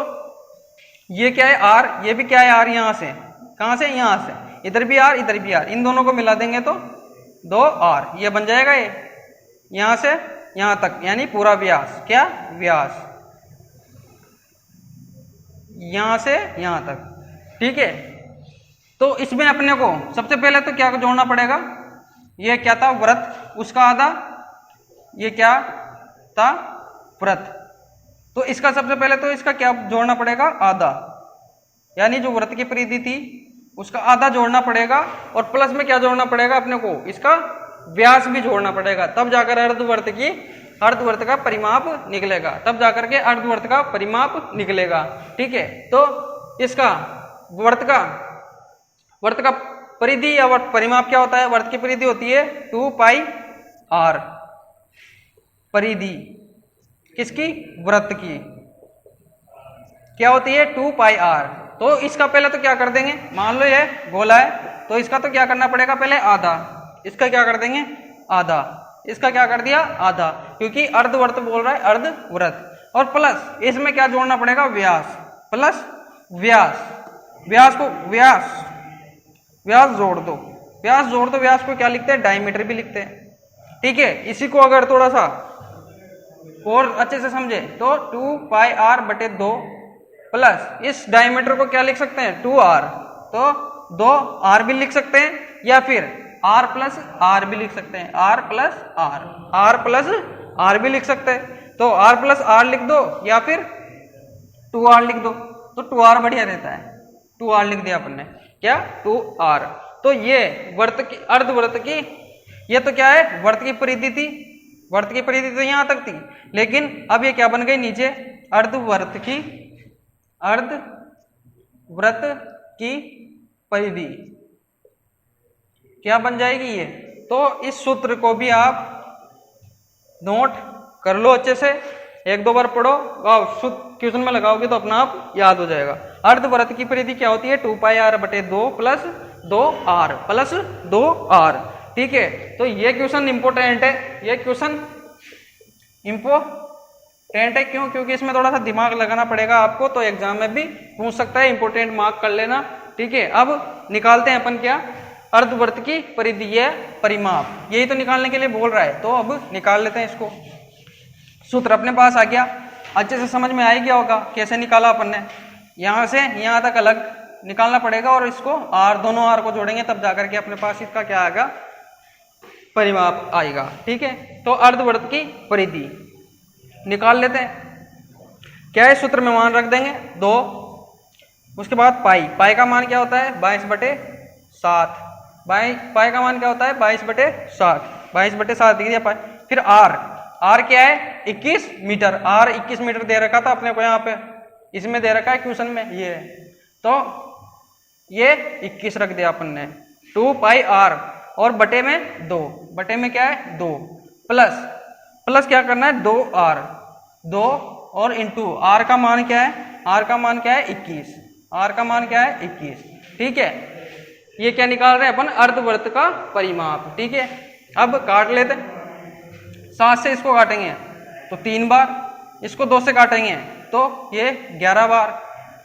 ये क्या है r, ये भी क्या है r, यहां से कहां से, यहां से, इधर भी r इधर भी r, इन दोनों को मिला देंगे तो 2r, ये बन जाएगा ये यहां से यहां तक, यानी पूरा व्यास, क्या व्यास यहां से यहां तक। ठीक है, तो इसमें अपने को सबसे पहले तो क्या जोड़ना पड़ेगा, ये क्या था व्रत, उसका आधा, ये क्या था व्रत, तो इसका सबसे पहले तो इसका क्या जोड़ना पड़ेगा, आधा, यानी जो व्रत की परिधि थी उसका आधा जोड़ना पड़ेगा, और प्लस में क्या जोड़ना पड़ेगा अपने को, इसका व्यास भी जोड़ना पड़ेगा, तब जाकर अर्धवर्त का परिमाप निकलेगा, तब जाकर के अर्धवर्त का परिमाप निकलेगा। ठीक है, तो इसका वर्त का परिधि या वर्त परिमाप क्या होता है, वर्त की परिधि होती है 2 पाई r, परिधि किसकी, व्रत की क्या होती है 2 पाई r। तो इसका पहले तो क्या कर देंगे, मान लो ये गोला है तो इसका तो क्या करना पड़ेगा पहले आधा, इसका क्या कर देंगे आधा, इसका क्या कर दिया आधा, क्योंकि अर्धवर्त बोल रहा है अर्धवृत्त, और प्लस इसमें क्या जोड़ना पड़ेगा व्यास, प्लस व्यास को व्यास जोड़ दो, व्यास को क्या लिखते हैं डायमीटर भी लिखते हैं। ठीक है, इसी को अगर थोड़ा सा और अच्छे से समझे तो 2 पाई r बटे 2 प्लस इस डायमीटर को क्या लिख सकते हैं 2r, तो 2r भी लिख सकते हैं, या फिर r प्लस r भी लिख सकते हैं, r प्लस r भी लिख सकते हैं। तो r प्लस r लिख दो या फिर 2r लिख दो, तो 2r बढ़िया रहता है, 2r लिख दिया अपन ने, क्या 2r। तो ये वर्त की अर्धवर्त की, ये तो क्या है वर्त की परिधि थी, वर्त की परिधि तो यहां तक थी, लेकिन अब ये क्या बन गई नीचे अर्धवृत्त की परिधि क्या बन जाएगी ये। तो इस सूत्र को भी आप नोट कर लो अच्छे से, एक दो बार पढ़ो, क्वेश्चन में लगाओगे तो अपना आप याद हो जाएगा। अर्धवृत्त की परिधि क्या होती है 2 पाई r बटे 2 प्लस 2r। ठीक है, तो ये क्वेश्चन इंपोर्टेंट है, ये क्वेश्चन इंपोर्टेंट है क्यों, क्योंकि इसमें थोड़ा सा दिमाग लगाना पड़ेगा आपको, तो एग्जाम में भी पूछ सकता है, इंपोर्टेंट मार्क कर लेना। ठीक है, अब निकालते हैं अपन क्या अर्धवृत्त की परिधि या परिमाप, यही तो निकालने के लिए बोल रहा है, तो अब निकाल लेते हैं इसको। सूत्र अपने पास आ गया, अच्छे से समझ में आ ही गया होगा कैसे निकाला अपन ने, यहां से यहां तक अलग निकालना पड़ेगा और इसको r, दोनों r को जोड़ेंगे तब जाकर के अपने पास इसका क्या आएगा परिमाप आएगा। ठीक है, तो अर्धवृत्त की परिधि निकाल लेते हैं, क्या है सूत्र में मान रख देंगे 2, उसके बाद पाई का मान क्या होता है 22/7, पाई का मान क्या होता है 22/7 दिख दिया पाई। फिर r क्या है 21 मीटर, r 21 मीटर दे रखा था अपने को, यहाँ पे इसमें दे रखा है क्वेश्चन में, ये तो ये 21 रख दिया अपन ने, 2 पाई r और बटे में 2, बटे में क्या है 2 प्लस क्या करना है 2r, 2 और इंटू r का मान क्या है, r का मान क्या है 21, r का मान क्या है 21। ठीक है, ये क्या निकाल रहे हैं अपन अर्धवृत्त का परिमाप। ठीक है, अब काट लेते, 7 से इसको काटेंगे तो 3 बार, इसको 2 से काटेंगे तो ये 11 बार।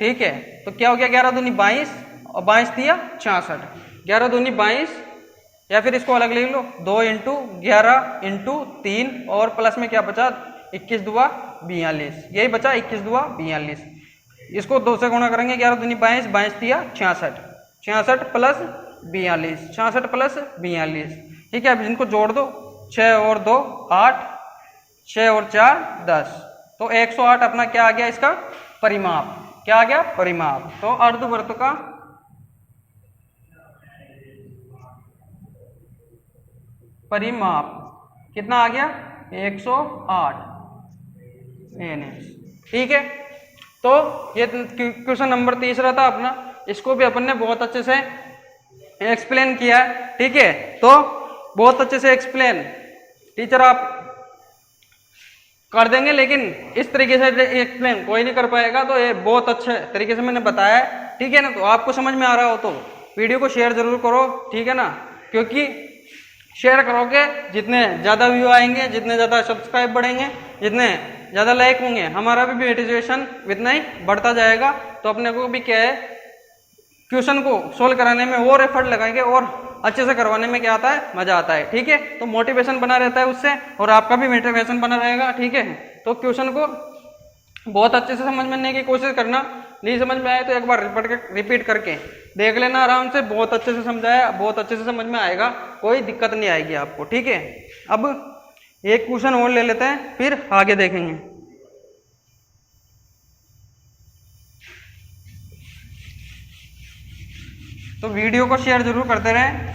ठीक है, तो क्या हो गया 11 दूनी 22 और 22 दिया 66, 11 दूनी 22, या फिर इसको अलग लिख लो 2 × 11 × 3 और प्लस में क्या बचा 21 × 2 42, यही बचा 21 दुआ 42। इसको 2 से गुणा करेंगे, 11 दूनी 22, 22 दिया 66, 66 प्लस 42, 66 प्लस 42। ठीक है, अब इनको जोड़ दो, 6 और 2 8, 6 और 4 10, तो 108 अपना क्या आ गया इसका परिमाप, क्या आ गया परिमाप। तो अर्धवृत्त का परिमाप कितना आ गया 108 NH। ठीक है, तो ये क्वेश्चन नंबर 30 था अपना, इसको भी अपन ने बहुत अच्छे से एक्सप्लेन किया है। ठीक है, तो बहुत अच्छे से एक्सप्लेन टीचर आप कर देंगे, लेकिन इस तरीके से एक्सप्लेन कोई नहीं कर पाएगा, तो ये बहुत अच्छे तरीके से मैंने बताया है। ठीक है ना, तो आपको समझ में आ रहा हो तो वीडियो को शेयर जरूर करो, ठीक है ना, क्योंकि शेयर करोगे जितने ज़्यादा व्यू आएंगे, जितने ज़्यादा सब्सक्राइब बढ़ेंगे, जितने ज़्यादा लाइक होंगे, हमारा भी मोटिवेशन उतना ही बढ़ता जाएगा। तो अपने को भी क्या है, क्वेश्चन को सोल्व कराने में और एफर्ट लगाएंगे और अच्छे से करवाने में क्या आता है, मजा आता है। ठीक है, तो मोटिवेशन बना रहता है उससे, और आपका भी मोटिवेशन बना रहेगा। ठीक है, तो क्वेश्चन को बहुत अच्छे से समझने की कोशिश करना, नहीं समझ में आए तो एक बार रिपीट करके देख लेना आराम से, बहुत अच्छे से समझाया, बहुत अच्छे से समझ में आएगा, कोई दिक्कत नहीं आएगी आपको। ठीक है, अब एक क्वेश्चन और ले लेते हैं, फिर आगे देखेंगे। तो वीडियो को शेयर जरूर करते रहें।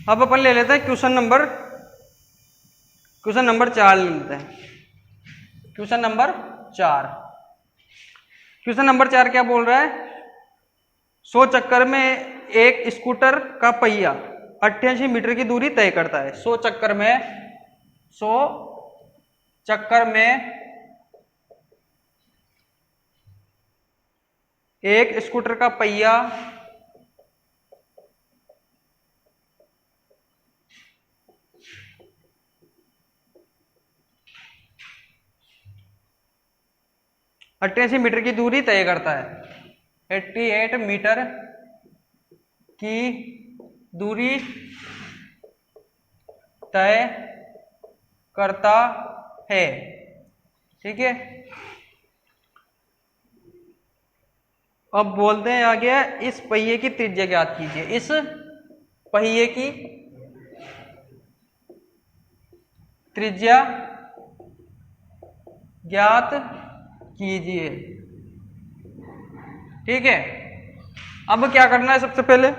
अब अपन ले लेते हैं क्वेश्चन नंबर 4 ले लेते हैं। क्वेश्चन नंबर 4, क्वेश्चन नंबर 4 क्या बोल रहा है, 100 चक्कर में एक स्कूटर का पहिया 88 मीटर की दूरी तय करता है। 100 चक्कर में एक स्कूटर का पहिया 88 मीटर की दूरी तय करता है। 88 मीटर की दूरी तय करता है। ठीक है, अब बोलते हैं आगे, इस पहिए की त्रिज्या ज्ञात कीजिए। इस पहिए की त्रिज्या ज्ञात कीजिए। ठीक है, अब क्या करना है, सबसे पहले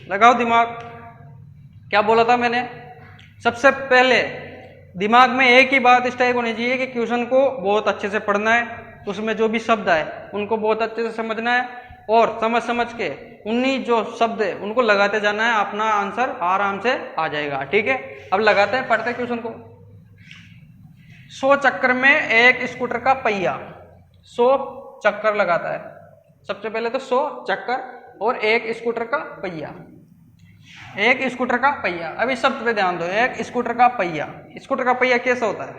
लगाओ दिमाग। क्या बोला था मैंने, सबसे पहले दिमाग में एक ही बात इस टाइप होनी चाहिए कि क्वेश्चन को बहुत अच्छे से पढ़ना है, उसमें जो भी शब्द आए उनको बहुत अच्छे से समझना है, और समझ के उन्हीं जो शब्द है उनको लगाते जाना है, अपना आंसर आराम से आ जाएगा। ठीक है, अब लगाते हैं, पढ़ते हैं क्वेश्चन को। 100 चक्कर में एक स्कूटर का पहिया 100 चक्कर लगाता है। सबसे पहले तो 100 चक्कर और एक स्कूटर का पहिया, एक स्कूटर का पहिया। अब इस शब्द पे ध्यान दो, एक स्कूटर का पहिया। स्कूटर का पहिया कैसा होता है,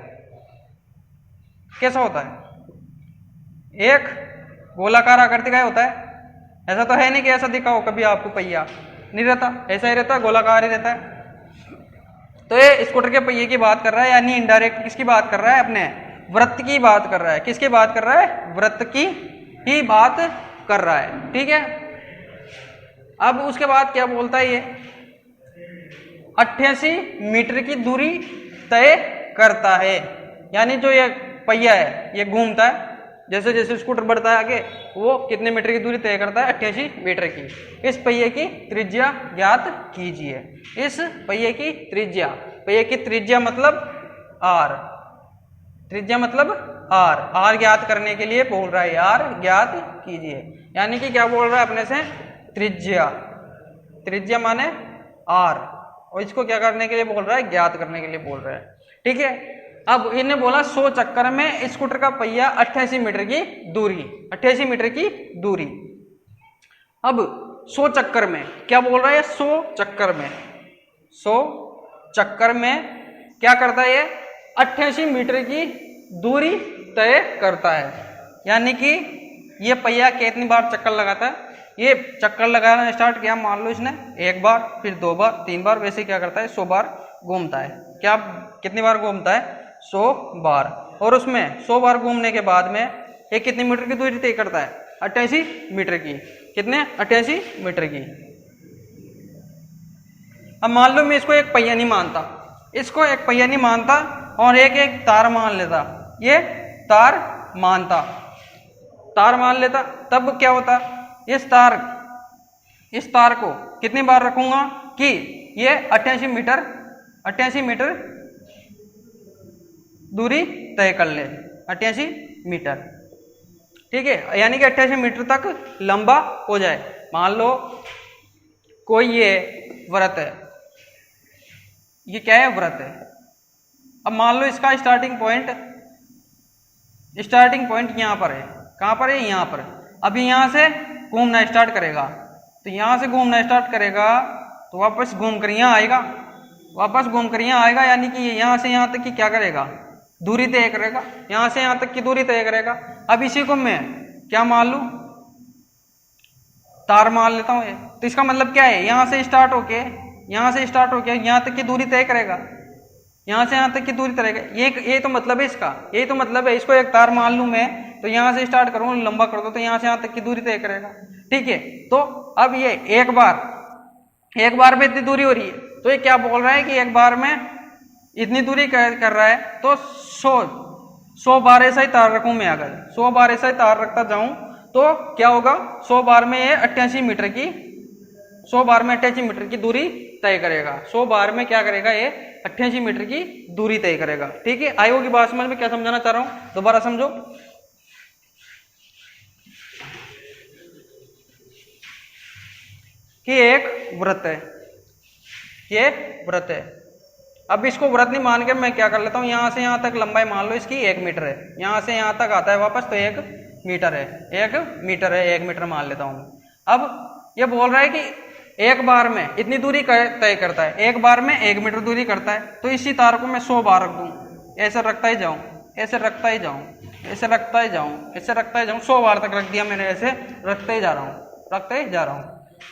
कैसा होता है, एक गोलाकार आकृति का होता है। ऐसा तो है नहीं कि ऐसा दिखाओ कभी आपको पहिया, नहीं रहता, ऐसा ही रहता है, गोलाकार ही रहता है। तो ये स्कूटर के पहिए की बात कर रहा है, यानी इनडायरेक्ट किसकी बात कर रहा है, अपने वृत्त की बात कर रहा है। किसकी बात कर रहा है, वृत्त की ही बात कर रहा है। ठीक है, अब उसके बाद क्या बोलता है, ये 88 मीटर की दूरी तय करता है, यानी जो ये पहिया है ये घूमता है, जैसे जैसे स्कूटर बढ़ता है आगे, वो कितने मीटर की दूरी तय करता है, 88 मीटर की। इस पहिए की त्रिज्या ज्ञात कीजिए। इस पहिए की त्रिज्या, पहिए की त्रिज्या मतलब आर, त्रिज्या मतलब आर, आर ज्ञात करने के लिए बोल रहा है, आर ज्ञात कीजिए। यानी कि क्या बोल रहा है अपने से, त्रिज्या, त्रिज्या माने आर, और इसको क्या करने के लिए बोल रहा है, ज्ञात करने के लिए बोल रहा है। ठीक है, अब इन्हें बोला 100 चक्कर में स्कूटर का पहिया 88 मीटर की दूरी, 88 मीटर की दूरी। अब 100 चक्कर में क्या बोल रहा है, 100 चक्कर में, 100 चक्कर में क्या करता है, ये 88 मीटर की दूरी तय करता है। यानी कि ये पहिया कितनी बार चक्कर लगाता है, ये चक्कर लगाना स्टार्ट किया मान लो इसने 1 बार, फिर 2 बार, 3 बार, वैसे क्या करता है 100 बार घूमता है। क्या कितनी बार घूमता है 100 बार। और उसमें 100 बार घूमने के बाद में ये कितनी मीटर की दूरी तय करता है 88 मीटर की। कितने 88 मीटर की। अब मान लो मैं इसको एक पहिया नहीं मानता, इसको एक पहिया नहीं मानता और एक तार मान लेता, ये तार मानता, तार मान लेता, तब क्या होता, इस तार को कितनी बार रखूंगा कि ये 88 मीटर दूरी तय कर ले, 88 मीटर। ठीक है, यानी कि 88 मीटर तक लंबा हो जाए। मान लो कोई ये व्रत है, ये क्या है व्रत है। अब मान लो इसका स्टार्टिंग पॉइंट यहां पर है। कहां पर है, यहां पर। अभी यहां से घूमना स्टार्ट करेगा, तो यहां से घूमना स्टार्ट करेगा तो वापस घूम कर यहां आएगा, यानी कि यहां से यहां तक की क्या करेगा, दूरी तय करेगा, यहां से यहां तक की दूरी तय करेगा। अब इसी को मैं क्या मान लू, तार मान लेता हूं ये। तो इसका मतलब क्या है, यहां से स्टार्ट होके यहां तक की दूरी तय करेगा, यहां से यहां तक की दूरी तय करेगा। ये तो मतलब है इसका, यही तो मतलब है। इसको एक तार मान लू मैं, तो यहां से स्टार्ट करूं, लंबा कर दो, तो यहां से यहां तक की दूरी तय करेगा। ठीक है, तो अब ये एक बार में इतनी दूरी हो रही है, तो ये क्या बोल रहा है कि एक बार में इतनी दूरी कर रहा है, तो 100 बार ऐसा ही तार रखूं मैं। अगर 100 बार ऐसा ही तार रखता जाऊं तो क्या होगा, 100 बार में ये 88 मीटर की दूरी तय करेगा। 100 बार में क्या करेगा, ये 88 मीटर की दूरी तय करेगा। ठीक है, आई होगी बात समझ में, क्या समझाना चाह रहा हूं, दोबारा समझो। कि एक व्रत है, ये व्रत है। अब इसको व्रत नहीं मान कर मैं क्या कर लेता हूं, यहां से यहां तक लंबाई मान लो इसकी 1 मीटर है, यहां से यहां तक आता है वापस, तो 1 मीटर है, 1 मीटर मान लेता हूं। अब ये बोल रहा है कि एक बार में इतनी दूरी तय करता है, एक बार में 1 मीटर दूरी करता है। तो इसी तार को मैं 100 बार रख दूं, ऐसे रखता ही जाऊं, ऐसे रखता ही जाऊं, ऐसे रखता ही जाऊं, ऐसे रखता ही जाऊं, 100 बार तक रख दिया मैंने, ऐसे रखते ही जा रहा हूं।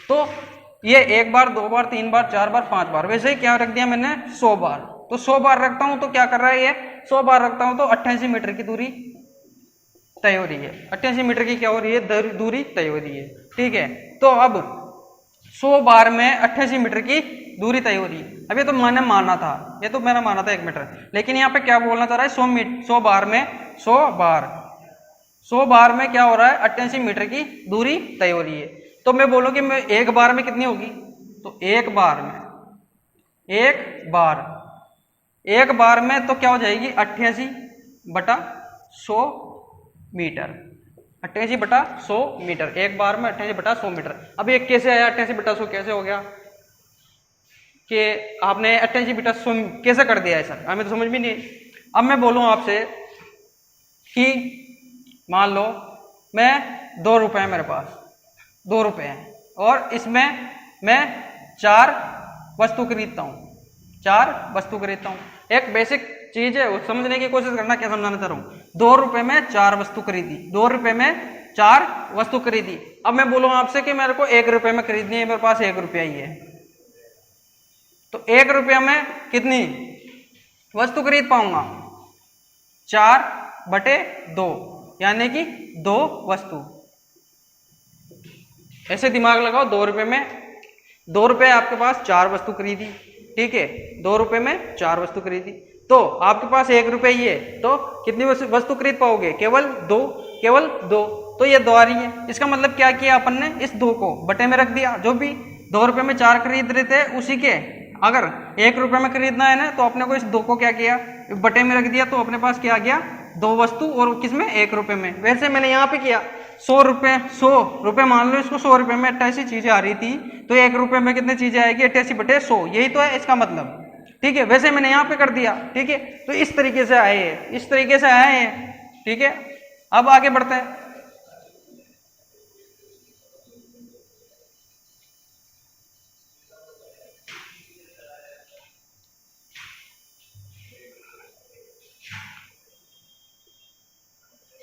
तो ये 1 बार, 2 बार, 3 बार, 4 बार, 5 बार, वैसे ही क्या रख दिया मैंने 100 बार। तो 100 बार रखता हूं तो क्या कर रहा है ये, 100 बार रखता हूं तो 88 मीटर की दूरी तय हो रही है, 88 मीटर की क्या हो रही है, दूरी तय हो रही है। ठीक है, तो अब 100 बार में 88 मीटर की दूरी तय हो रही है। अब ये तो मैंने माना था, 1 मीटर, लेकिन यहाँ पे क्या बोलना चाह रहा है, 100 बार में क्या हो रहा है, 88 मीटर की दूरी तय हो रही है। तो मैं बोलूं कि मैं एक बार में कितनी होगी, तो एक बार में तो क्या हो जाएगी 88/100 मीटर, 88/100 मीटर, एक बार में 88/100 मीटर। अब ये कैसे आया, 88/100 कैसे हो गया कि आपने 88/100 कैसे कर दिया है सर, हमें तो समझ भी नहीं। अब मैं बोलूं आपसे कि मान लो मैं 2 रुपए, मेरे पास 2 रुपए हैं और इसमें मैं 4 वस्तु खरीदता हूं, एक बेसिक चीज है, वो समझने की कोशिश करना, क्या समझाना चाह रहा हूं। 2 रुपए में 4 वस्तु खरीदी, 2 रुपए में 4 वस्तु खरीदी। अब मैं बोलूं आपसे कि मेरे को 1 रुपए में खरीदनी है, मेरे पास 1 रुपया ही है, तो 1 रुपया में कितनी वस्तु खरीद पाऊंगा, 4/2, यानी कि 2 वस्तु। ऐसे दिमाग लगाओ, 2 रुपए में 2 रुपए आपके पास 4 वस्तु खरीदी, ठीक है, 2 रुपए में 4 वस्तु खरीदी, तो आपके पास 1 रुपए ही है, तो कितनी वस्तु खरीद पाओगे, केवल 2। तो ये 2 आ रही है। इसका मतलब क्या किया अपन ने, इस 2 को बटे में रख दिया। जो भी 2 रुपए में 4 खरीद रहे थे, उसी के अगर 1 रुपए में खरीदना है ना, तो अपने को इस 2 को क्या किया, बटे में रख दिया, तो अपने पास क्या आ गया, 2 वस्तु, और किसमें, 1 रुपए में। वैसे मैंने यहाँ पे किया 100 रुपए मान लो इसको, 100 रुपए में 88 चीजें आ रही थी, तो 1 रुपए में कितनी चीजें आएगी, 88/100, यही तो है इसका मतलब। ठीक है, वैसे मैंने यहाँ पे कर दिया। ठीक है, तो इस तरीके से आए हैं, ठीक है। अब आगे बढ़ते हैं।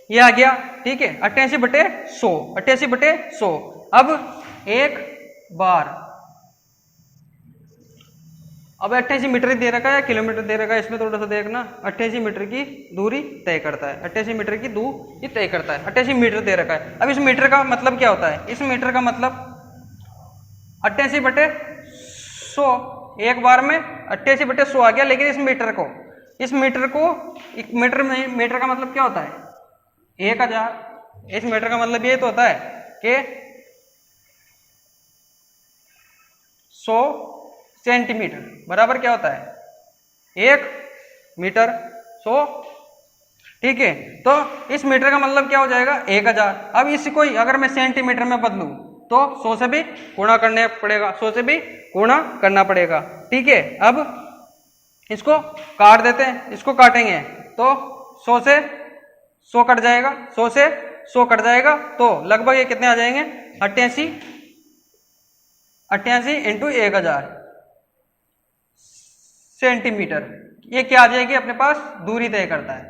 ये आ गया, ठीक है, 88/100, 88/100। अब एक बार, अब 88 मीटर ही दे रखा है या किलोमीटर दे रखा है, इसमें थोड़ा सा देखना। 88 मीटर की दूरी तय करता है, 88 मीटर की दूरी तय करता है, 88 मीटर दे रखा है। अब इस मीटर का मतलब क्या होता है, इस मीटर का मतलब 88/100, एक बार में 88/100 आ गया। लेकिन इस मीटर को मीटर का मतलब क्या होता है, 1000। इस मीटर का मतलब ये तो होता है कि 100 सेंटीमीटर बराबर क्या होता है, 1 मीटर 100, ठीक है। तो इस मीटर का मतलब क्या हो जाएगा, 1000। अब इसको अगर मैं सेंटीमीटर में बदलूं तो 100 से भी गुणा करने पड़ेगा, 100 से भी गुणा करना पड़ेगा, ठीक है। अब इसको काट देते हैं, इसको काटेंगे तो 100 से 100 कट जाएगा, 100 से 100 कट जाएगा, तो लगभग ये कितने आ जाएंगे, 88 × 1000 सेंटीमीटर। ये क्या आ जाएगी अपने पास, दूरी तय करता है,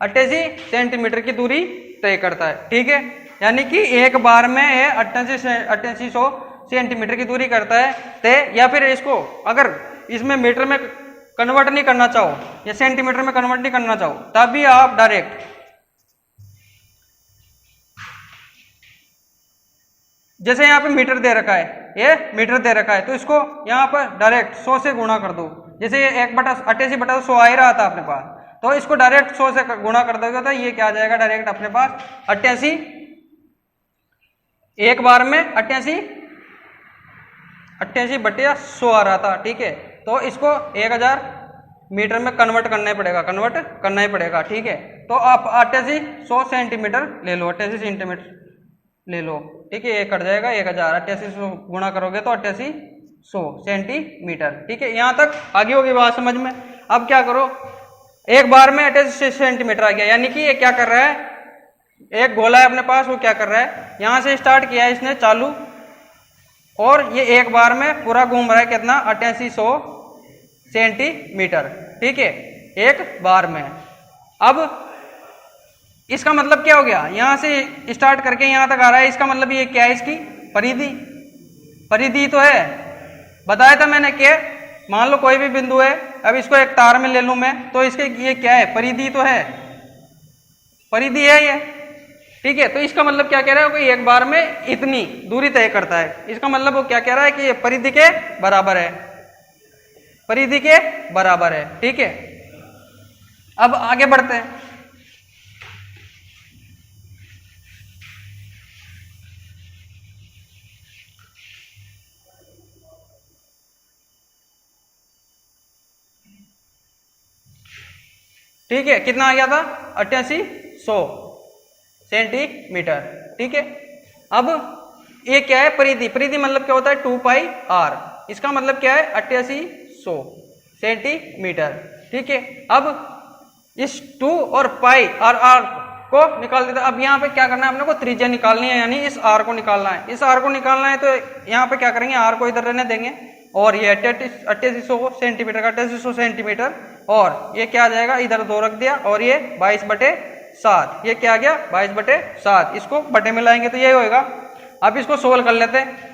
88 सेंटीमीटर की दूरी तय करता है, ठीक है। यानी कि एक बार में 8800 सेंटीमीटर की दूरी करता है तय। या फिर इसको अगर इसमें मीटर में कन्वर्ट नहीं करना चाहो या सेंटीमीटर में कन्वर्ट नहीं करना चाहो, तब भी आप डायरेक्ट, जैसे यहाँ पे मीटर दे रखा है, ये मीटर दे रखा है, तो इसको यहाँ पर डायरेक्ट 100 से गुणा कर दो। जैसे ये 88/100 आ ही रहा था अपने पास, तो इसको डायरेक्ट 100 से गुणा कर दोगे तो ये क्या आ जाएगा, डायरेक्ट अपने पास 88, एक बार में 88/100 आ रहा था, ठीक है। तो इसको 1000 मीटर में कन्वर्ट करना ही पड़ेगा, ठीक है। तो आप 8800 सेंटीमीटर ले लो, 88 सेंटीमीटर ले लो, ठीक है। ये कट जाएगा 1000, 8800 गुणा करोगे तो 8800 सेंटीमीटर, ठीक है। यहाँ तक आगे होगी बात समझ में। अब क्या करो, एक बार में 88 सेंटीमीटर आ गया, यानी कि ये क्या कर रहा है, एक गोला है अपने पास, वो क्या कर रहा है, यहां से स्टार्ट किया है इसने चालू, और ये एक बार में पूरा घूम रहा है कितना, 8800 सेंटीमीटर, ठीक है, एक बार में। अब इसका मतलब क्या हो गया, यहां से स्टार्ट करके यहां तक आ रहा है, इसका मतलब ये क्या है, इसकी परिधि तो है, बताया था मैंने कि मान लो कोई भी बिंदु है, अब इसको एक तार में ले लूं मैं, तो इसके ये क्या है, परिधि तो है, परिधि है ये, ठीक है। तो इसका मतलब क्या कह रहा है कि एक बार में इतनी दूरी तय करता है, इसका मतलब वो क्या कह रहा है कि ये परिधि के बराबर है, परिधि के बराबर है, ठीक है। अब आगे बढ़ते हैं। ठीक है, कितना आ गया था, 8800 सेंटीमीटर, ठीक है। अब ये क्या है, परिधि मतलब क्या होता है, 2πr, इसका मतलब क्या है, 8800 सेंटीमीटर, ठीक है। अब इस 2 और पाई r को निकाल देता। अब यहाँ पे क्या करना है, अपने को त्रिज्या निकालनी है, यानी इस r को निकालना है, इस r को निकालना है। तो यहाँ पे क्या करेंगे, r को इधर रहने देंगे, और ये 8800 सेंटीमीटर का 8800 सेंटीमीटर, और ये क्या आ जाएगा, इधर 2 रख दिया, और ये 22/7, ये क्या आ गया, 22/7, इसको बटे में लाएंगे तो ये होएगा। अब इसको सोल्व कर लेते हैं,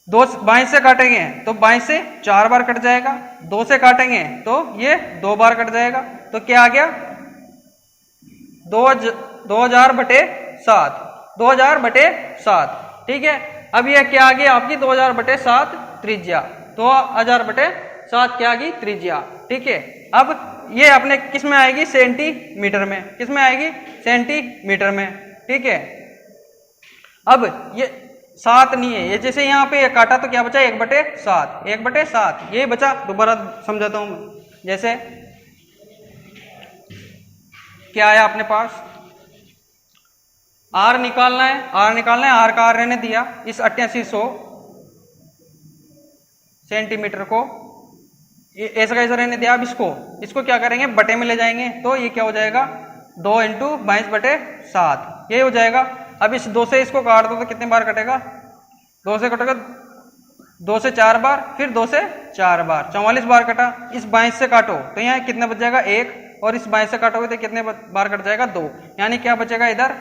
22 से काटेंगे तो 22 से 4 बार कट जाएगा, 2 से काटेंगे तो ये 2 बार कट जाएगा, तो क्या आ गया, 2000/7, 2000/7, ठीक है। अब ये क्या आ गया आपकी, 2000/7 त्रिज्या, 2000/7 क्या आ गई, त्रिज्या, ठीक है। अब ये अपने किस में आएगी, सेंटीमीटर में, किस में आएगी, सेंटीमीटर में, ठीक है। अब ये 7 नहीं है, ये जैसे यहाँ पे काटा तो क्या बचा, 1/7, 1/7 ये बचा। दोबारा समझाता हूं मैं, जैसे क्या है अपने पास, आर निकालना है, आर का आर रहने दिया, इस 8800 सेंटीमीटर को ऐसा कैसा रहने दिया। अब इसको क्या करेंगे, बटे में ले जाएंगे, तो ये क्या हो जाएगा, 2 × 22/7 ये हो जाएगा। अब इस 2 से इसको काट दो तो कितने बार कटेगा, 2 से कटेगा, 2 से 4 बार, फिर 2 से 4 बार, 44 बार कटा। इस 22 से काटो तो यहाँ कितना बच जाएगा, 1, और इस बाएं से काटोगे तो कितने बार कट जाएगा 2, यानी क्या बचेगा इधर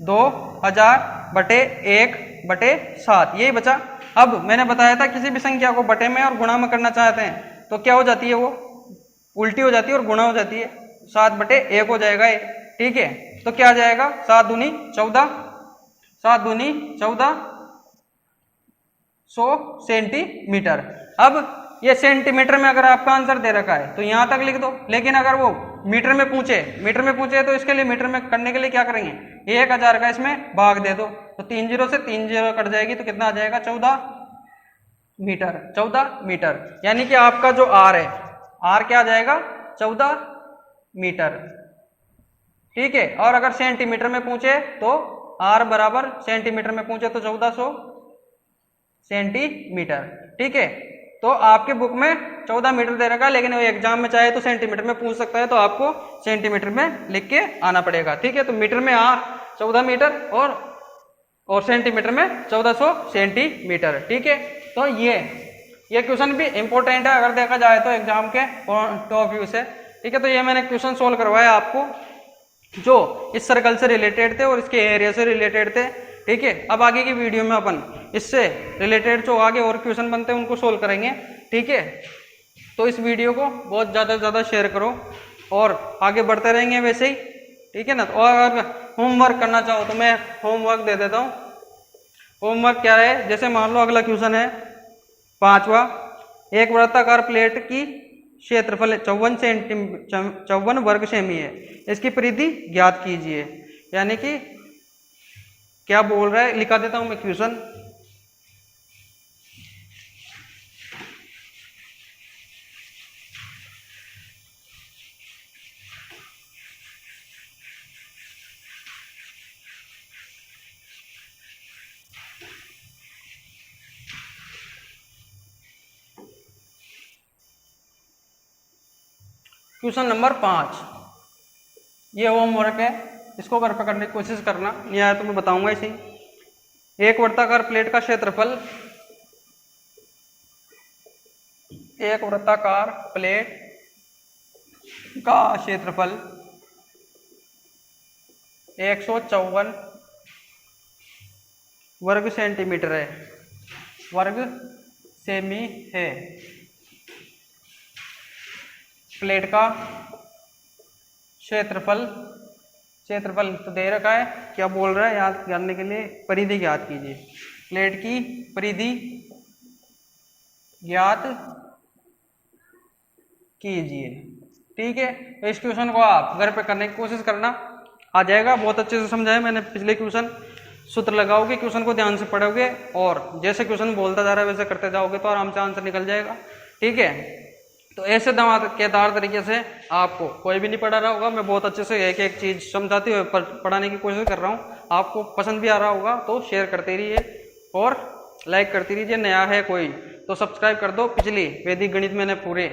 2000/1/7 यही बचा। अब मैंने बताया था किसी भी संख्या को बटे में और गुणा में करना चाहते हैं तो क्या हो जाती है, वो उल्टी हो जाती है और गुणा हो जाती है, 7/1 हो जाएगा ये। ठीक है, तो क्या आ जाएगा 7 दूनी 14, 7 दूनी 14 100 सेंटीमीटर। अब ये सेंटीमीटर में अगर आपका आंसर दे रखा है तो यहां तक लिख दो, लेकिन अगर वो मीटर में पूछे तो इसके लिए मीटर में करने के लिए क्या करेंगे, 1000 का इसमें भाग दे दो तो 3 0 से 3 0 कट जाएगी तो कितना आ जाएगा 14 मीटर, 14 मीटर। यानी कि आपका जो आर है, आर क्या आ जाएगा 14 मीटर। ठीक है, और अगर सेंटीमीटर में पूछे तो आर बराबर सेंटीमीटर में पूछे तो 1400 सेंटीमीटर। ठीक है, तो आपके बुक में 14 मीटर दे रखा है, लेकिन वो एग्जाम में चाहे तो सेंटीमीटर में पूछ सकता है, तो आपको सेंटीमीटर में लिख के आना पड़ेगा। ठीक है, तो मीटर में 14 मीटर और सेंटीमीटर में 1400 सेंटीमीटर। ठीक है, तो ये क्वेश्चन भी इंपॉर्टेंट है अगर देखा जाए तो एग्जाम के पॉइंट ऑफ व्यू से। ठीक है, तो ये मैंने क्वेश्चन सोल्व करवाया आपको जो इस सर्कल से रिलेटेड थे और इसके एरिया से रिलेटेड थे। ठीक है, अब आगे की वीडियो में अपन इससे रिलेटेड जो आगे और क्वेश्चन बनते हैं उनको सोल्व करेंगे। ठीक है, तो इस वीडियो को बहुत ज़्यादा से ज़्यादा शेयर करो और आगे बढ़ते रहेंगे वैसे ही। ठीक है ना, तो अगर होमवर्क करना चाहो तो मैं होमवर्क दे देता हूँ। होमवर्क क्या है, जैसे मान लो अगला क्वेश्चन है 5वां, एक वृत्ताकार प्लेट की क्षेत्रफल 54 वर्ग सेमी है, इसकी परिधि ज्ञात कीजिए। यानी कि क्या बोल रहा है, लिखा देता हूं मैं क्वेश्चन। क्वेश्चन नंबर 5, ये होमवर्क है, इसको घर पे करने की कोशिश करना, नहीं आया तो मैं बताऊंगा इसी। एक वृत्ताकार प्लेट का क्षेत्रफल, एक वृत्ताकार प्लेट का क्षेत्रफल 154 वर्ग सेंटीमीटर है, वर्ग सेमी है। प्लेट का क्षेत्रफल तो दे रखा है, क्या बोल रहा है याद करने के लिए, परिधि ज्ञात कीजिए। प्लेट की परिधि ज्ञात कीजिए। ठीक है, तो इस क्वेश्चन को आप घर पे करने की कोशिश करना, आ जाएगा। बहुत अच्छे से समझाया मैंने पिछले क्वेश्चन। सूत्र लगाओगे, क्वेश्चन को ध्यान से पढ़ोगे और जैसे क्वेश्चन बोलता जा रहा है वैसे करते जाओगे तो आराम से आंसर निकल जाएगा। ठीक है, तो ऐसे धमाकेदार तरीके से आपको कोई भी नहीं पढ़ा रहा होगा, मैं बहुत अच्छे से एक एक चीज समझाते हुए पढ़ाने की कोशिश कर रहा हूँ। आपको पसंद भी आ रहा होगा तो शेयर करते रहिए और लाइक करते रहिए। नया है कोई तो सब्सक्राइब कर दो। पिछली वैदिक गणित मैंने पूरे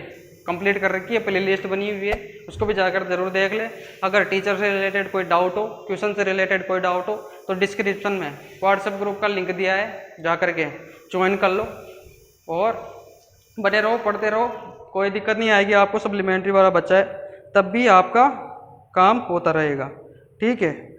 कंप्लीट कर रखी है, प्ले लिस्ट बनी हुई है, उसको भी जाकर जरूर देख ले। अगर टीचर से रिलेटेड कोई डाउट हो, क्वेश्चन से रिलेटेड कोई डाउट हो तो डिस्क्रिप्शन में व्हाट्सएप ग्रुप का लिंक दिया है, जा करके ज्वाइन कर लो और बने रहो, पढ़ते रहो। कोई दिक्कत नहीं आएगी आपको, सप्लीमेंट्री वाला बच्चा है तब भी आपका काम होता रहेगा। ठीक है।